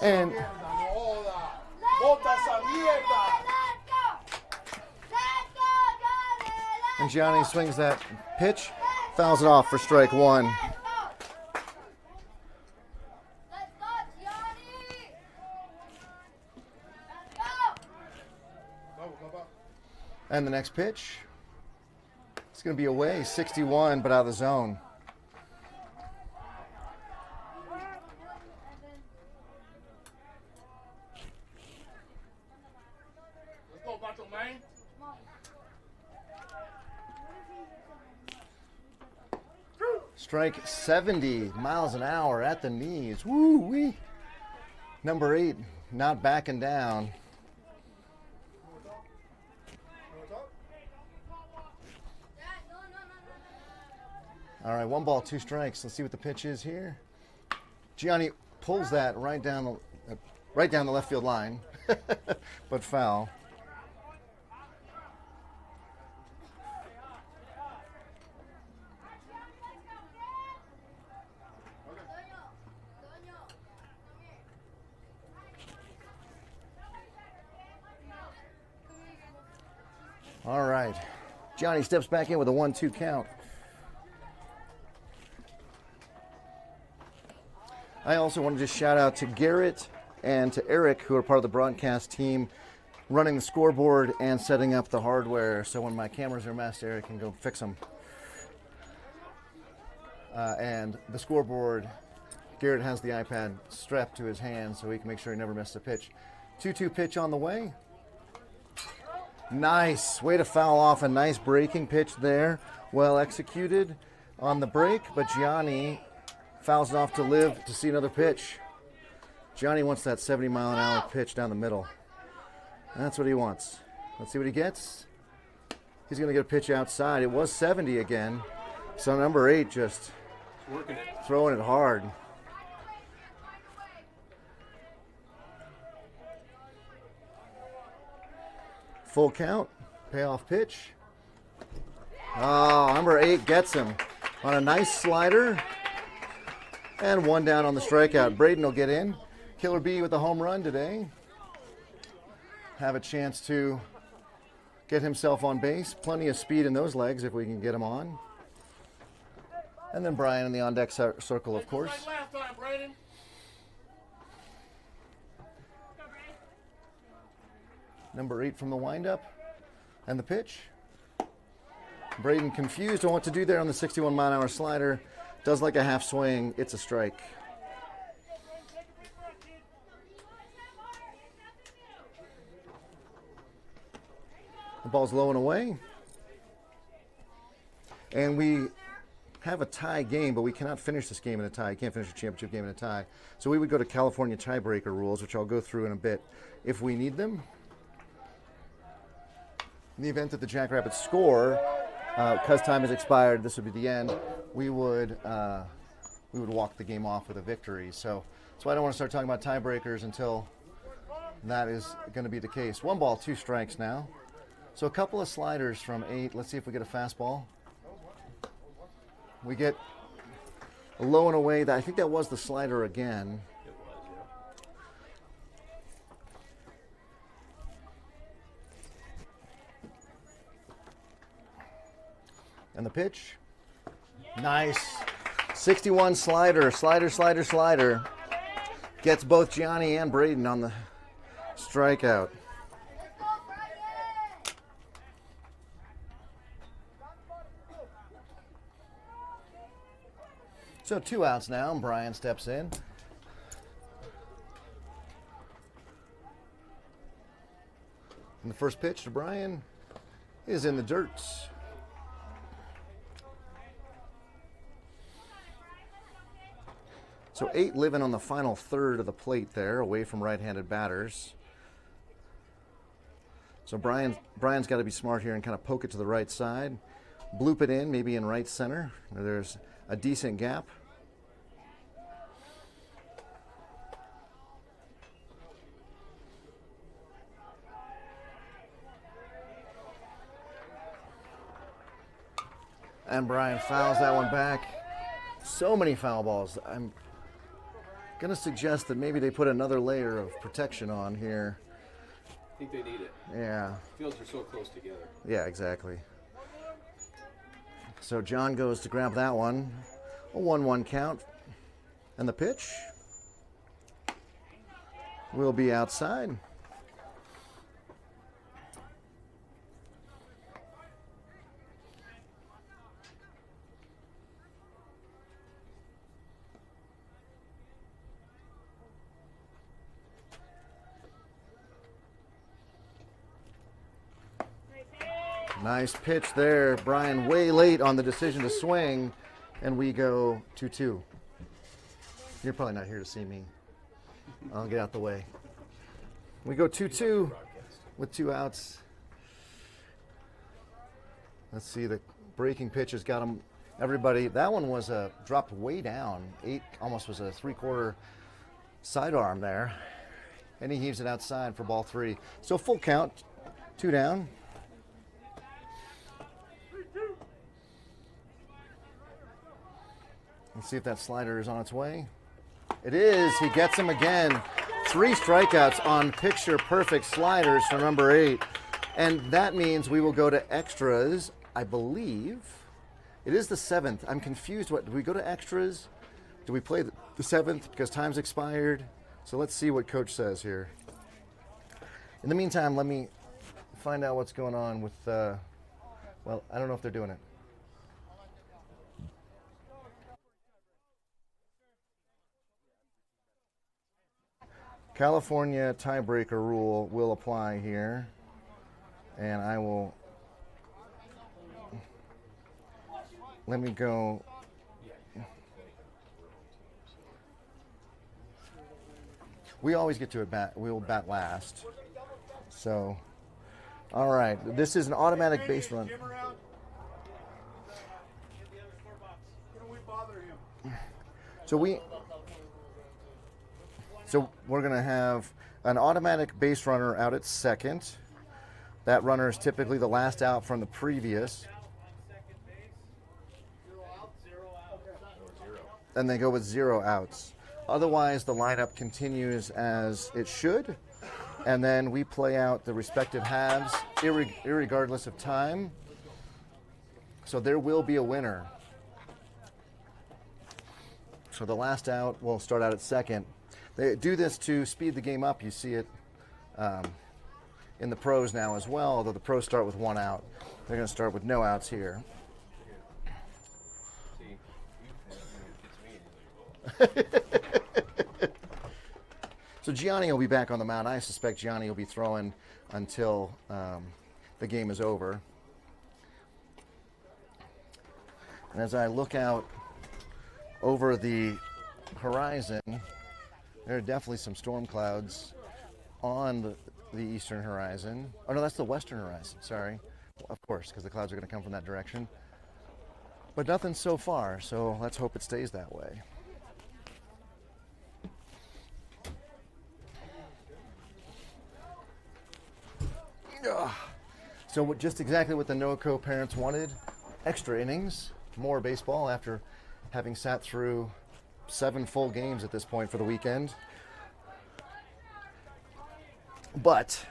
And Bota esa mierda. And Gianni swings that pitch, fouls it off for strike 1. Let's go, Gianni. Let's go. And the next pitch, it's going to be away, 61, but out of the zone. Let's go, Bato, man. Strike 70 miles an hour at the knees. Woo-wee. Number 8, not backing down. All right, 1 ball, 2 strikes. Let's see what the pitch is here. Gianni pulls that right down the left field line, but foul. All right, Gianni steps back in with a 1-2 count. I also want to just shout out to Garrett and to Eric, who are part of the broadcast team, running the scoreboard and setting up the hardware. So when my cameras are messed, Eric can go fix them. And the scoreboard, Garrett has the iPad strapped to his hand so he can make sure he never missed a pitch. 2-2 pitch on the way. Nice. Way to foul off a nice breaking pitch there. Well executed on the break, but Gianni fouls it off to live to see another pitch. Gianni wants that 70-mile-an-hour pitch down the middle. And that's what he wants. Let's see what he gets. He's going to get a pitch outside. It was 70 again. So number 8 just Working it. throwing it hard. Full count, payoff pitch. Oh, number 8 gets him on a nice slider. And 1 down on the strikeout. Braden will get in. Killer B with a home run today. Have a chance to get himself on base. Plenty of speed in those legs if we can get him on. And then Brian in the on-deck circle, of course. Right left on, Braden. Number 8 from the windup. And the pitch. Braden confused on what to do there on the 61-mile-an-hour slider. Does like a half swing. It's a strike. The ball's low and away. And we have a tie game, but we cannot finish this game in a tie. You can't finish a championship game in a tie. So we would go to California tiebreaker rules, which I'll go through in a bit if we need them. In the event that the Jackrabbits score, because time has expired, this would be the end, we would walk the game off with a victory. So that's why I don't want to start talking about tiebreakers until that is going to be the case. 1 ball, 2 strikes now. So a couple of sliders from 8. Let's see if we get a fastball. We get a low and away. I think that was the slider again. It was, yeah. And the pitch. Nice. 61 slider. Slider. Gets both Gianni and Braden on the strikeout. So 2 outs now, and Brian steps in. And the first pitch to Brian is in the dirt. So 8 living on the final third of the plate there, away from right-handed batters. So Brian's got to be smart here and kind of poke it to the right side. Bloop it in, maybe in right center, where there's a decent gap. And Brian fouls that one back. So many foul balls. I'm going to suggest that maybe they put another layer of protection on here. I think they need it. Yeah. Fields are so close together. Yeah, exactly. So John goes to grab that one. A 1-1 count. And the pitch will be outside. Nice pitch there. Brian way late on the decision to swing, and we go 2-2. You're probably not here to see me. I'll get out the way. We go 2-2 with 2 outs. Let's see, the breaking pitch has got him. Everybody, that one was dropped way down. 8 almost was a 3/4 sidearm there. And he heaves it outside for ball 3. So full count, 2 down. Let's see if that slider is on its way. It is. He gets him again. 3 strikeouts on picture-perfect sliders for number 8. And that means we will go to extras, I believe. It is the 7th. I'm confused. Do we go to extras? Do we play the 7th because time's expired? So let's see what Coach says here. In the meantime, let me find out what's going on with, well, I don't know if they're doing it. California tiebreaker rule will apply here, and I will, let me go. We always get to a bat, we'll bat last. So, all right, this is an automatic base run. Jim around? Can we bother him? So we're going to have an automatic base runner out at second. That runner is typically the last out from the previous. And they go with 0 outs. Otherwise, the lineup continues as it should. And then we play out the respective halves, irregardless of time. So there will be a winner. So the last out will start out at second. They do this to speed the game up. You see it in the pros now as well, although the pros start with 1 out. They're going to start with no outs here. So Gianni will be back on the mound. I suspect Gianni will be throwing until the game is over. And as I look out over the horizon, there are definitely some storm clouds on the eastern horizon. Oh no, that's the western horizon, sorry. Of course, because the clouds are going to come from that direction. But nothing so far, so let's hope it stays that way. So just exactly what the NOCO parents wanted. Extra innings, more baseball after having sat through 7 full games at this point for the weekend. But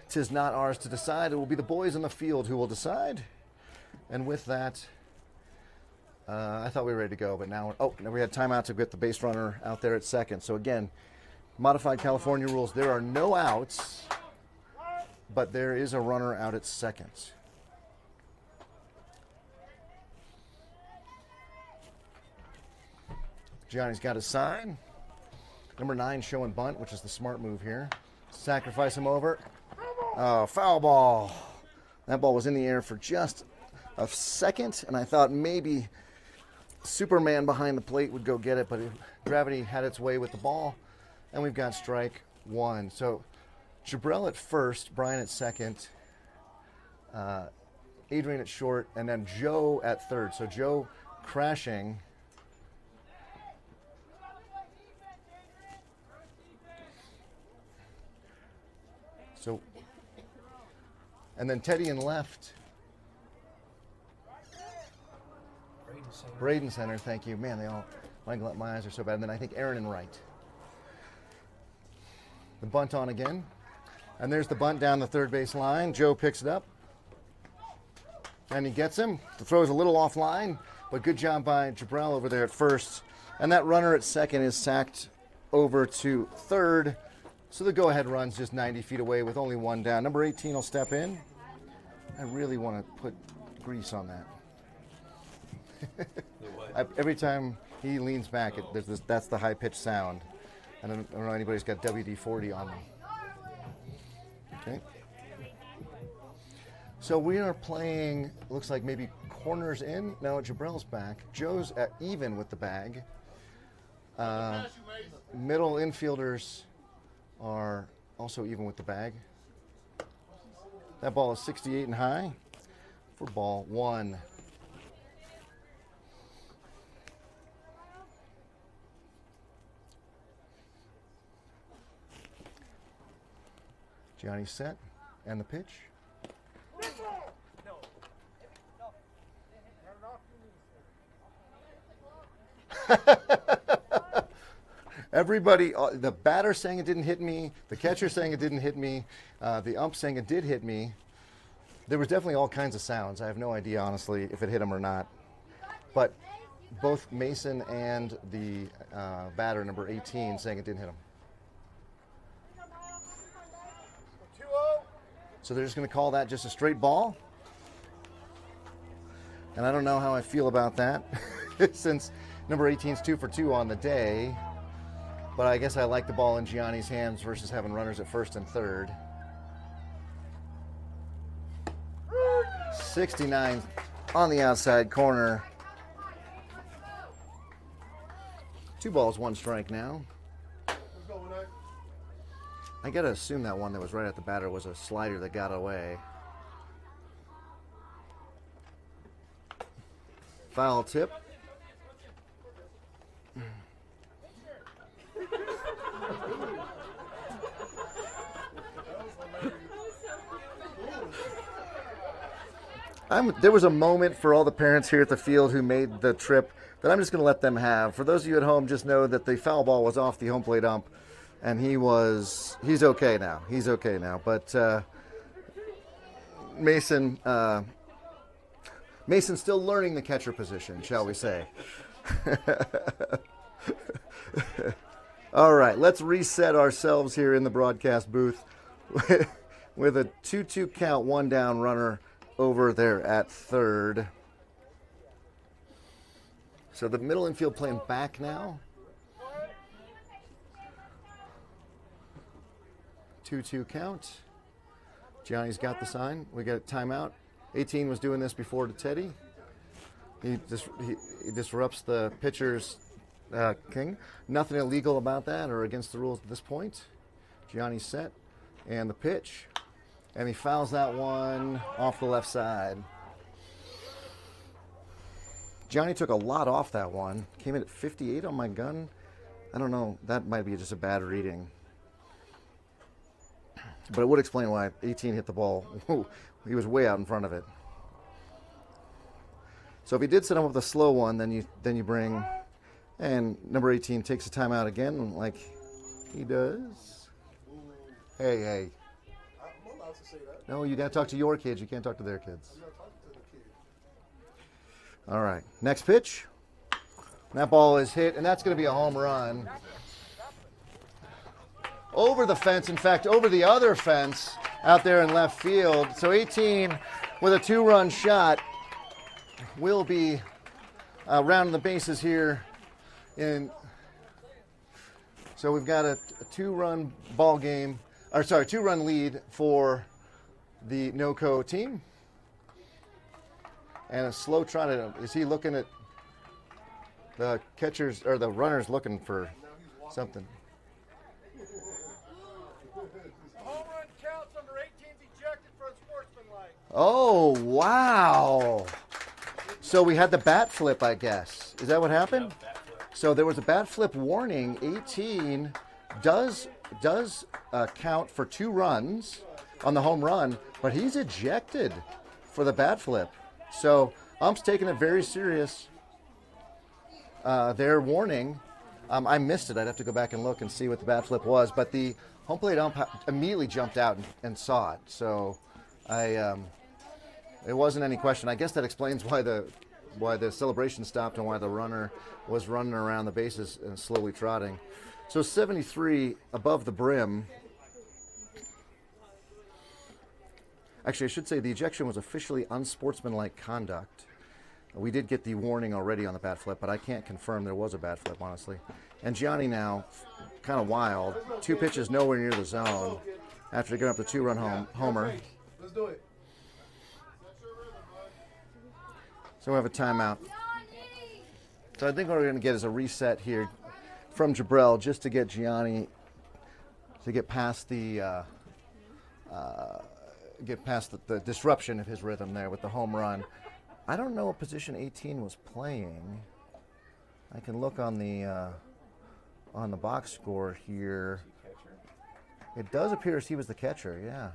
'tis not ours to decide. It will be the boys in the field who will decide. And with that, I thought we were ready to go, but now we had timeout to get the base runner out there at second. So again, modified California rules, there are no outs, but there is a runner out at second. Gianni's got his sign. Number 9 showing bunt, which is the smart move here. Sacrifice him over. Oh, foul ball. That ball was in the air for just a second, and I thought maybe Superman behind the plate would go get it, but gravity had its way with the ball, and we've got strike 1. So Jabrell at first, Brian at second, Adrian at short, and then Joe at third. So Joe crashing. So, and then Teddy in left. Braden center, thank you. Man, my eyes are so bad. And then I think Aaron in right. The bunt on again. And there's the bunt down the third base line. Joe picks it up. And he gets him. The throw's a little offline, but good job by Jabrell over there at first. And that runner at second is sacked over to third. So the go-ahead run's just 90 feet away with only 1 down. Number 18 will step in. I really want to put grease on that. Every time he leans back, that's the high-pitched sound. I don't know anybody's got WD-40 on them. Okay. So we are playing, looks like maybe corners in. No, Jabrell's back. Joe's at even with the bag. Middle infielders are also even with the bag. That ball is 68 and high for ball 1. Gianni set and the pitch. Everybody, the batter saying it didn't hit me, the catcher saying it didn't hit me, the ump saying it did hit me. There was definitely all kinds of sounds. I have no idea, honestly, if it hit him or not. But both Mason and the batter, number 18, saying it didn't hit him. 2-0. So they're just going to call that just a straight ball. And I don't know how I feel about that since number 18 is 2 for 2 on the day. But I guess I like the ball in Gianni's hands versus having runners at first and third. 69 on the outside corner. 2 balls, 1 strike now. I gotta assume that one that was right at the batter was a slider that got away. Foul tip. There was a moment for all the parents here at the field who made the trip that I'm just going to let them have. For those of you at home, just know that the foul ball was off the home plate ump, and he's okay now. He's okay now. But Mason's still learning the catcher position, shall we say. All right, let's reset ourselves here in the broadcast booth with a 2-2 count, 1 down runner over there at third. So the middle infield playing back now. 2-2 count. Gianni's got the sign. We got a timeout. 18 was doing this before to Teddy. He disrupts the pitcher's king. Nothing illegal about that or against the rules at this point. Gianni's set. And the pitch. And he fouls that one off the left side. Gianni took a lot off that one. Came in at 58 on my gun. I don't know. That might be just a bad reading. But it would explain why 18 hit the ball. He was way out in front of it. So if he did set him up with a slow one, then you bring, and number 18 takes a timeout again, like he does. Hey. I'm allowed to say that. No, you got to talk to your kids. You can't talk to their kids. I'm not talking to the kid. All right, next pitch. That ball is hit, and that's going to be a home run. Over the fence, in fact, over the other fence out there in left field. So 18 with a 2-run shot will be rounding the bases here. So we've got a 2-run ball game, or sorry, 2-run lead for the NOCO team. And a slow trot. Is he looking at the catchers or the runners looking for something? Home run counts. Number 18's ejected for unsportsmanlike. Oh, wow. So we had the bat flip, I guess. Is that what happened? So there was a bat flip warning. 18 does count for 2 runs on the home run, but he's ejected for the bat flip. So ump's taking it very serious. Their warning, I missed it. I'd have to go back and look and see what the bat flip was, but the home plate ump immediately jumped out and saw it. So it wasn't any question. I guess that explains why the celebration stopped and why the runner was running around the bases and slowly trotting. So 73 above the brim. Actually, I should say the ejection was officially unsportsmanlike conduct. We did get the warning already on the bat flip, but I can't confirm there was a bat flip, honestly. And Gianni now, kind of wild. 2 pitches nowhere near the zone after giving up the 2-run homer. Let's do it. So we have a timeout. So I think what we're going to get is a reset here from Jabrell just to get Gianni to get past the the disruption of his rhythm there with the home run. I don't know what position 18 was playing. I can look on the box score here. It does appear as he was the catcher, yeah.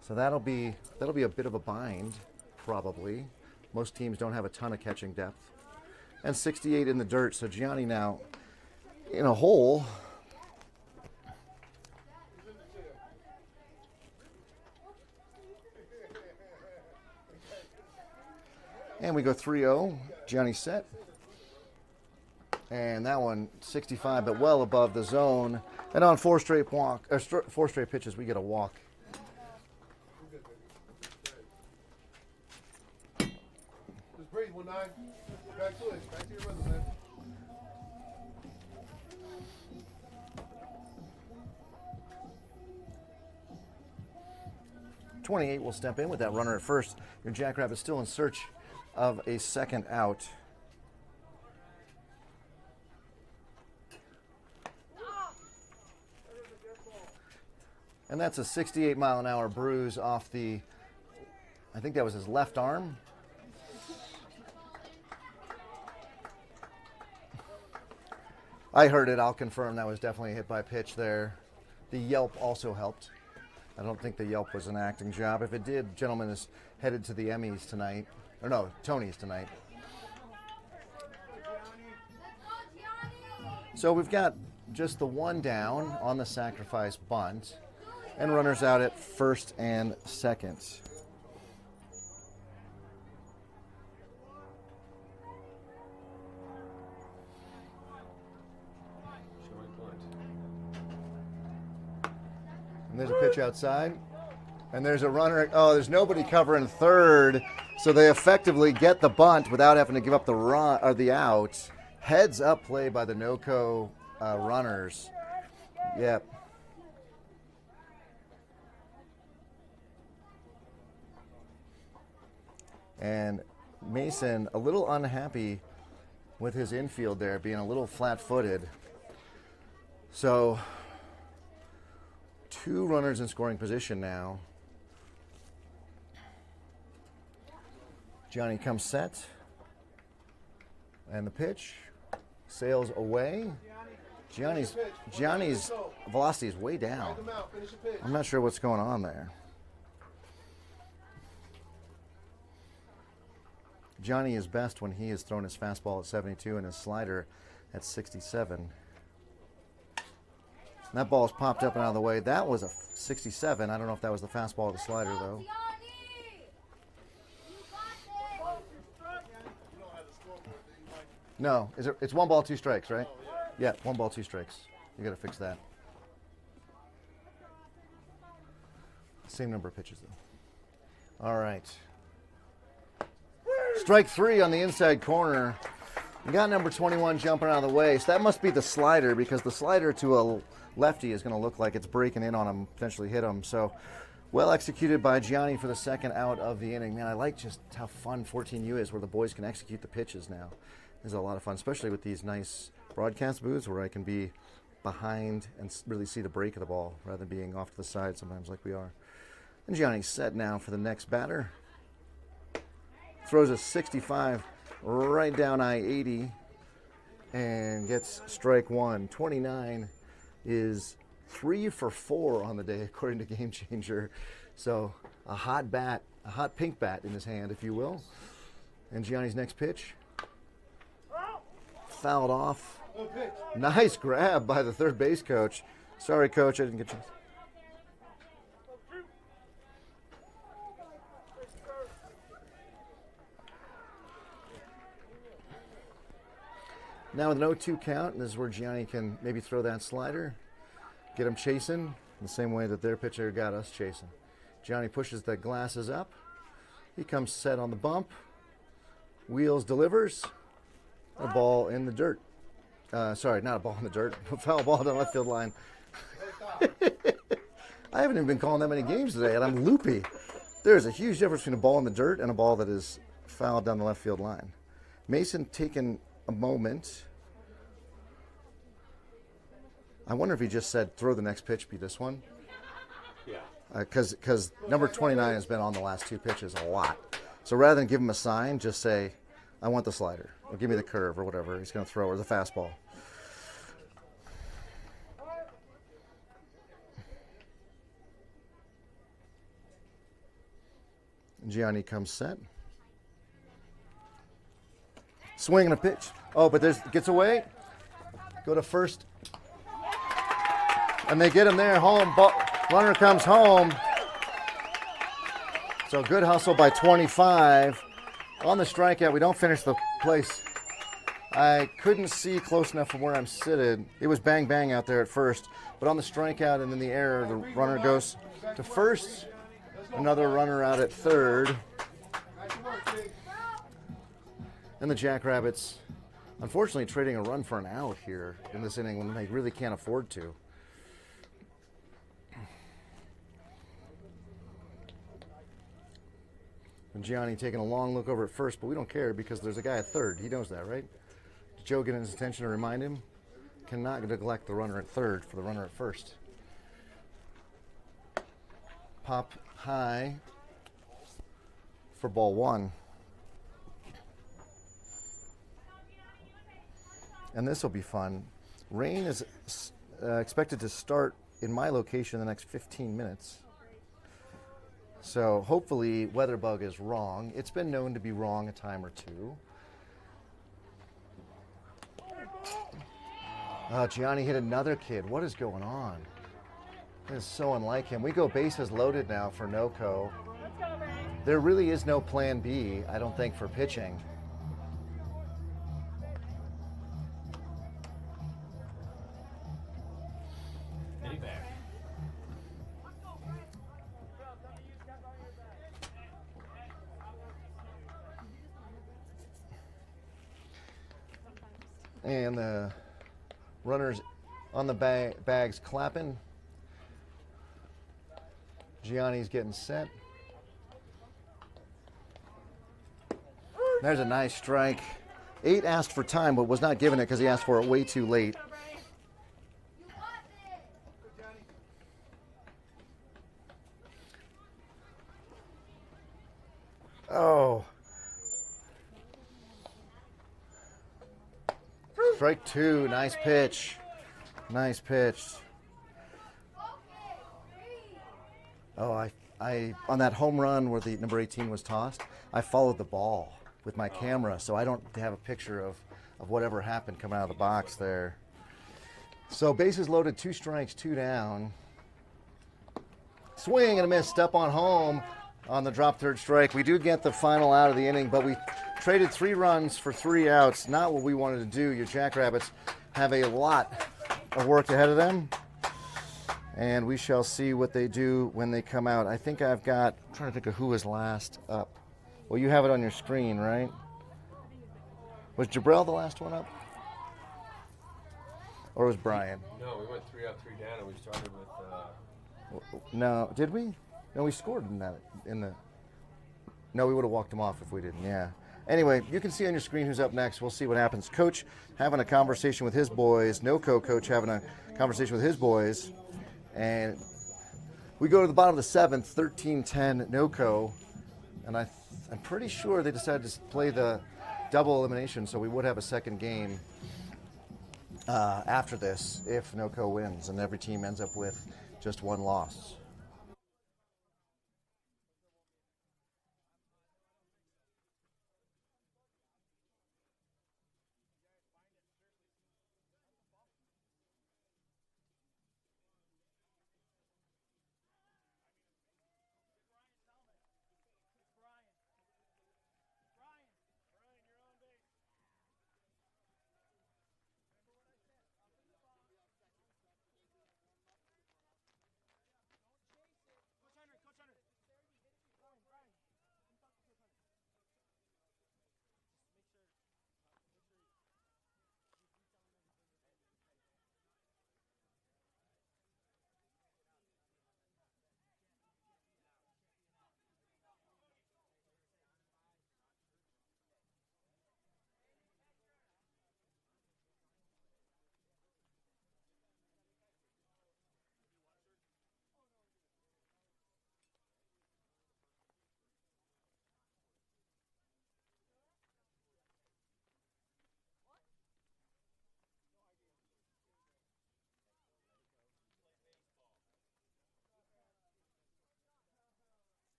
So that'll be a bit of a bind, probably. Most teams don't have a ton of catching depth. And 68 in the dirt, so Gianni now in a hole. And we go 3-0. Gianni set. And that one 65, but well above the zone. And on 4 straight pitches, we get a walk. Just breathe, 1-9. Back to it. Back to your rhythm, man. '28 will step in with that runner at first. Your Jackrabbits still in search of a second out. And that's a 68-mile-an-hour bruise off the, I think that was his left arm. I heard it. I'll confirm that was definitely a hit by pitch there. The yelp also helped. I don't think the yelp was an acting job. If it did, gentleman is headed to the Emmys tonight. Or no, Tony's tonight. So we've got just the one down on the sacrifice bunt. And runners out at first and second. And there's a pitch outside. And there's a runner. Oh, there's nobody covering third. So they effectively get the bunt without having to give up the run or the out. Heads up play by the NOCO runners. Yep. And Mason a little unhappy with his infield there, being a little flat-footed. So 2 runners in scoring position now. Gianni comes set. And the pitch sails away. Gianni's velocity is way down. I'm not sure what's going on there. Johnny is best when he has thrown his fastball at 72 and his slider at 67. And that ball is popped up and out of the way. That was a 67. I don't know if that was the fastball or the slider, though. No, it's 1 ball, 2 strikes, right? Yeah, 1 ball, 2 strikes. You got to fix that. Same number of pitches, though. All right. Strike 3 on the inside corner. We got number 21 jumping out of the way. So that must be the slider, because the slider to a lefty is going to look like it's breaking in on him, potentially hit him. So well executed by Gianni for the second out of the inning. Man, I like just how fun 14U is, where the boys can execute the pitches now. This is a lot of fun, especially with these nice broadcast booths where I can be behind and really see the break of the ball rather than being off to the side sometimes like we are. And Gianni's set now for the next batter. Throws a 65 right down I-80 and gets strike 1. 29 is 3 for 4 on the day, according to Game Changer. So a hot bat, a hot pink bat in his hand, if you will. And Gianni's next pitch. Fouled off. Nice grab by the third base coach. Sorry, coach, I didn't get you. Now with an 0-2 count, and this is where Gianni can maybe throw that slider, get him chasing, the same way that their pitcher got us chasing. Gianni pushes the glasses up. He comes set on the bump. Wheels delivers. A ball in the dirt. Sorry, not a ball in the dirt. A foul ball down the left field line. I haven't even been calling that many games today, and I'm loopy. There's a huge difference between a ball in the dirt and a ball that is fouled down the left field line. Mason taking a moment. I wonder if he just said, throw the next pitch, be this one. Yeah. Because number 29 has been on the last 2 pitches a lot. So rather than give him a sign, just say, I want the slider, or give me the curve, or whatever he's going to throw, or the fastball. Gianni comes set. Swing and a pitch. Oh, but gets away. Go to first. And they get him there. Home. Runner comes home. So good hustle by 25. On the strikeout, we don't finish the place. I couldn't see close enough from where I'm seated. It was bang bang out there at first, but on the strikeout and in the air, the runner goes to first. Another runner out at third. And the Jackrabbits, unfortunately, trading a run for an out here in this inning when they really can't afford to. And Gianni taking a long look over at first, but we don't care because there's a guy at third. He knows that, right? Did Joe get his attention to remind him? Cannot neglect the runner at third for the runner at first. Pop high for ball one. And this will be fun. Rain is expected to start in my location in the next 15 minutes. So hopefully WeatherBug is wrong. It's been known to be wrong a time or two. Gianni hit another kid. What is going on? This is so unlike him. We go bases loaded now for NOCO. There really is no plan B, I don't think, for pitching. And the runners on the bags clapping. Gianni's getting set. There's a nice strike. 8 asked for time, but was not given it because he asked for it way too late. Oh. Strike 2, nice pitch. Nice pitch. Oh, I on that home run where the number 18 was tossed, I followed the ball with my camera, so I don't have a picture of whatever happened coming out of the box there. So bases loaded, 2 strikes, 2 down. Swing and a miss, step on home on the drop third strike. We do get the final out of the inning, but we traded 3 runs for 3 outs. Not what we wanted to do. Your Jackrabbits have a lot of work ahead of them, and we shall see what they do when they come out. I think I've got, I'm trying to think of who was last up. Well, you have it on your screen, right? Was Jabril the last one up? Or was Brian? No, we went 3 up, 3 down, and we started with... No, did we? No, we scored in that. No, we would have walked him off if we didn't, yeah. Anyway, you can see on your screen who's up next. We'll see what happens. Coach having a conversation with his boys. NOCO coach having a conversation with his boys. And we go to the bottom of the 7th, 13-10 NOCO. And I'm pretty sure they decided to play the double elimination, so we would have a second game after this if NOCO wins and every team ends up with just 1 loss.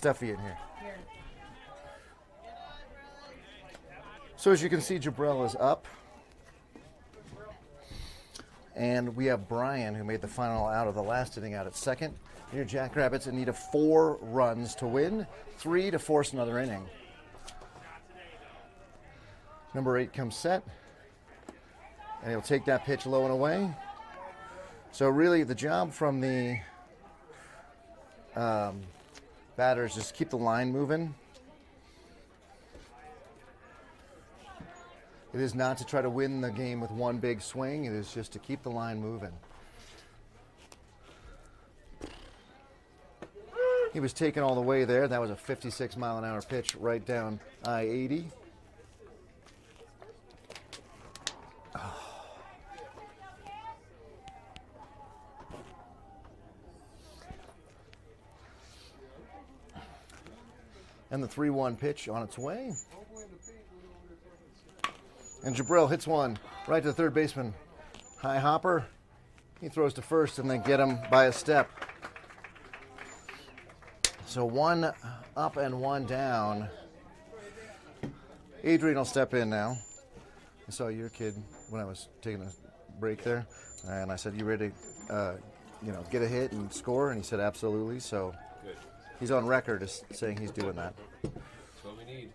stuffy in here. So as you can see, Jabril is up. And we have Brian, who made the final out of the last inning, out at second. Your Jackrabbits in need of 4 runs to win, 3 to force another inning. Number 8 comes set. And he'll take that pitch low and away. So really the job from the batters is keep the line moving. It is not to try to win the game with one big swing. It is just to keep the line moving. He was taken all the way there. That was a 56-mile-an-hour pitch right down I-80. And the 3-1 pitch on its way. And Jabril hits one right to the third baseman. High hopper. He throws to first and then get him by a step. So 1 up and 1 down. Adrian will step in now. I saw your kid when I was taking a break there. And I said, you ready to get a hit and score? And he said, absolutely. So Good. He's on record as saying he's doing that. That's what we need.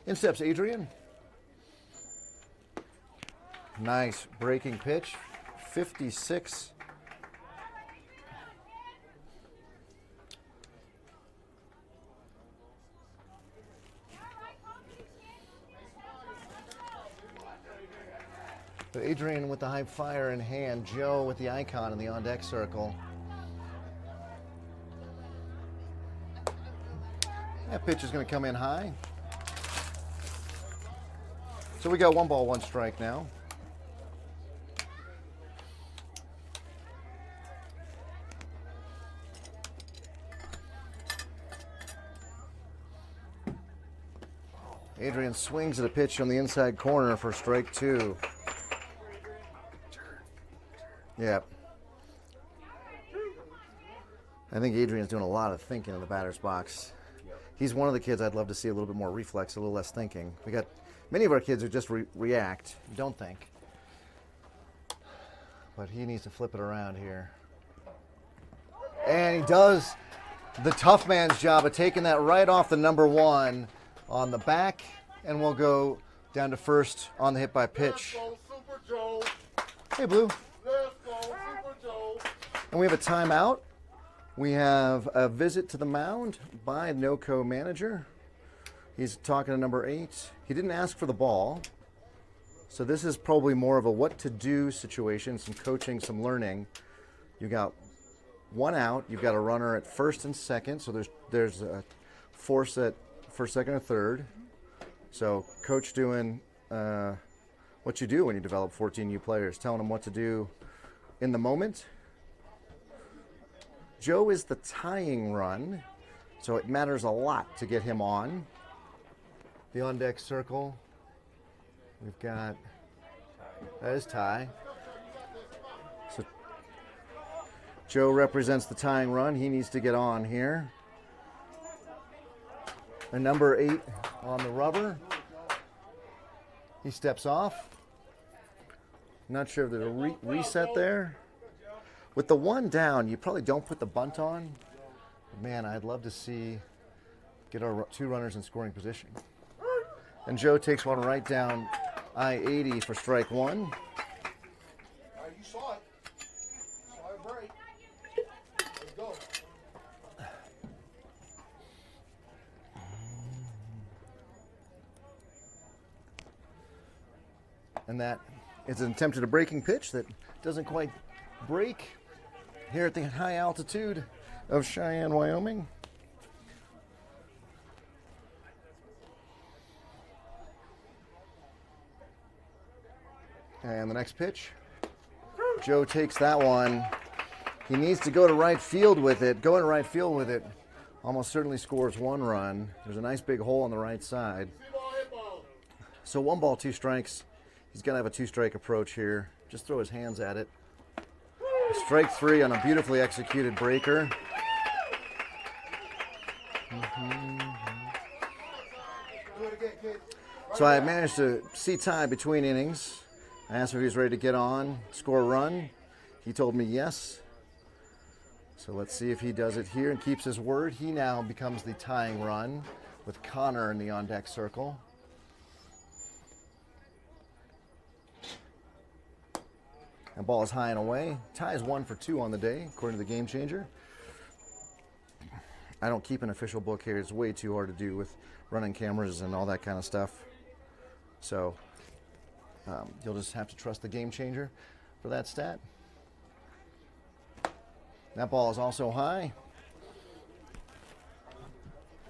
In steps Adrian. Nice breaking pitch. 56. But Adrian with the high flyer in hand. Joe with the icon in the on-deck circle. That pitch is going to come in high. So we got 1 ball, 1 strike now. Adrian swings at a pitch from the inside corner for strike 2. Yeah. I think Adrian's doing a lot of thinking in the batter's box. He's one of the kids I'd love to see a little bit more reflex, a little less thinking. We got many of our kids who just react, don't think. But he needs to flip it around here. And he does the tough man's job of taking that right off the number 1 on the back, and we'll go down to first on the hit by pitch. Let's go, Super Joe. Hey, Blue. Let's go, Super Joe. And we have a timeout. We have a visit to the mound by NOCO manager. He's talking to number 8. He didn't ask for the ball. So this is probably more of a what to do situation, some coaching, some learning. You got 1 out. You've got a runner at first and second. So there's a force at first, second, or third. So coach doing what you do when you develop 14 new players, telling them what to do in the moment. Joe is the tying run, so it matters a lot to get him on. The on-deck circle, we've got, that is tie. So Joe represents the tying run. He needs to get on here. And number 8 on the rubber. He steps off. Not sure if there's a reset there. With the 1 down, you probably don't put the bunt on. Man, I'd love to get our 2 runners in scoring position. And Joe takes one right down I-80 for strike 1. You saw it. Saw it break. Let's go. And that is an attempt at a breaking pitch that doesn't quite break here at the high altitude of Cheyenne, Wyoming. And the next pitch, Joe takes that one. He needs to go to right field with it. Going to right field with it almost certainly scores 1 run. There's a nice big hole on the right side. So 1 ball, 2 strikes. He's going to have a 2-strike approach here. Just throw his hands at it. Strike 3 on a beautifully executed breaker. So I managed to see Ty between innings. I asked him if he was ready to get on, score a run. He told me yes. So let's see if he does it here and keeps his word. He now becomes the tying run with Connor in the on-deck circle. And ball is high and away. Ty is 1 for 2 on the day, according to the game changer. I don't keep an official book here. It's way too hard to do with running cameras and all that kind of stuff. So you'll just have to trust the game changer for that stat. That ball is also high.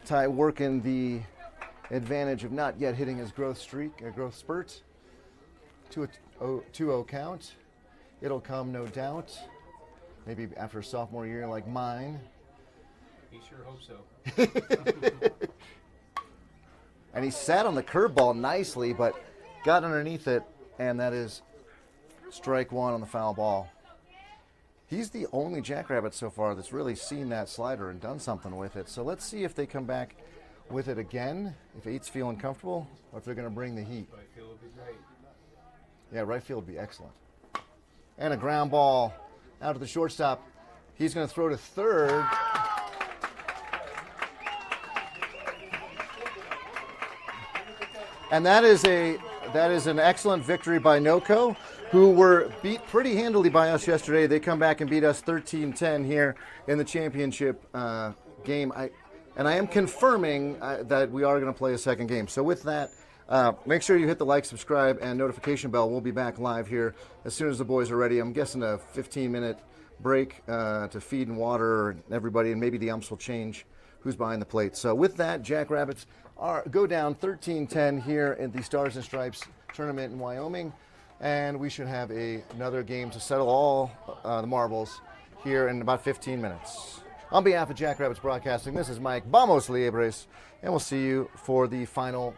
Ty working the advantage of not yet hitting his growth spurt. 2-0 count. It'll come, no doubt. Maybe after a sophomore year like mine. He sure hopes so. And he sat on the curveball nicely, but got underneath it, and that is strike one on the foul ball. He's the only Jackrabbit so far that's really seen that slider and done something with it. So let's see if they come back with it again, if 8's feeling comfortable, or if they're going to bring the heat. Right field would be great. Yeah, right field would be excellent. And a ground ball out to the shortstop. He's going to throw to third. And that is an excellent victory by NOCO, who were beat pretty handily by us yesterday. They come back and beat us 13-10 here in the championship game. I am confirming that we are going to play a second game. So with that, make sure you hit the like, subscribe, and notification bell. We'll be back live here as soon as the boys are ready. I'm guessing a 15-minute break to feed and water everybody, and maybe the umps will change who's behind the plate. So with that, Jackrabbits go down 13-10 here in the Stars and Stripes tournament in Wyoming, and we should have another game to settle all the marbles here in about 15 minutes. On behalf of Jackrabbits Broadcasting, this is Mike Vamos Liebres, and we'll see you for the final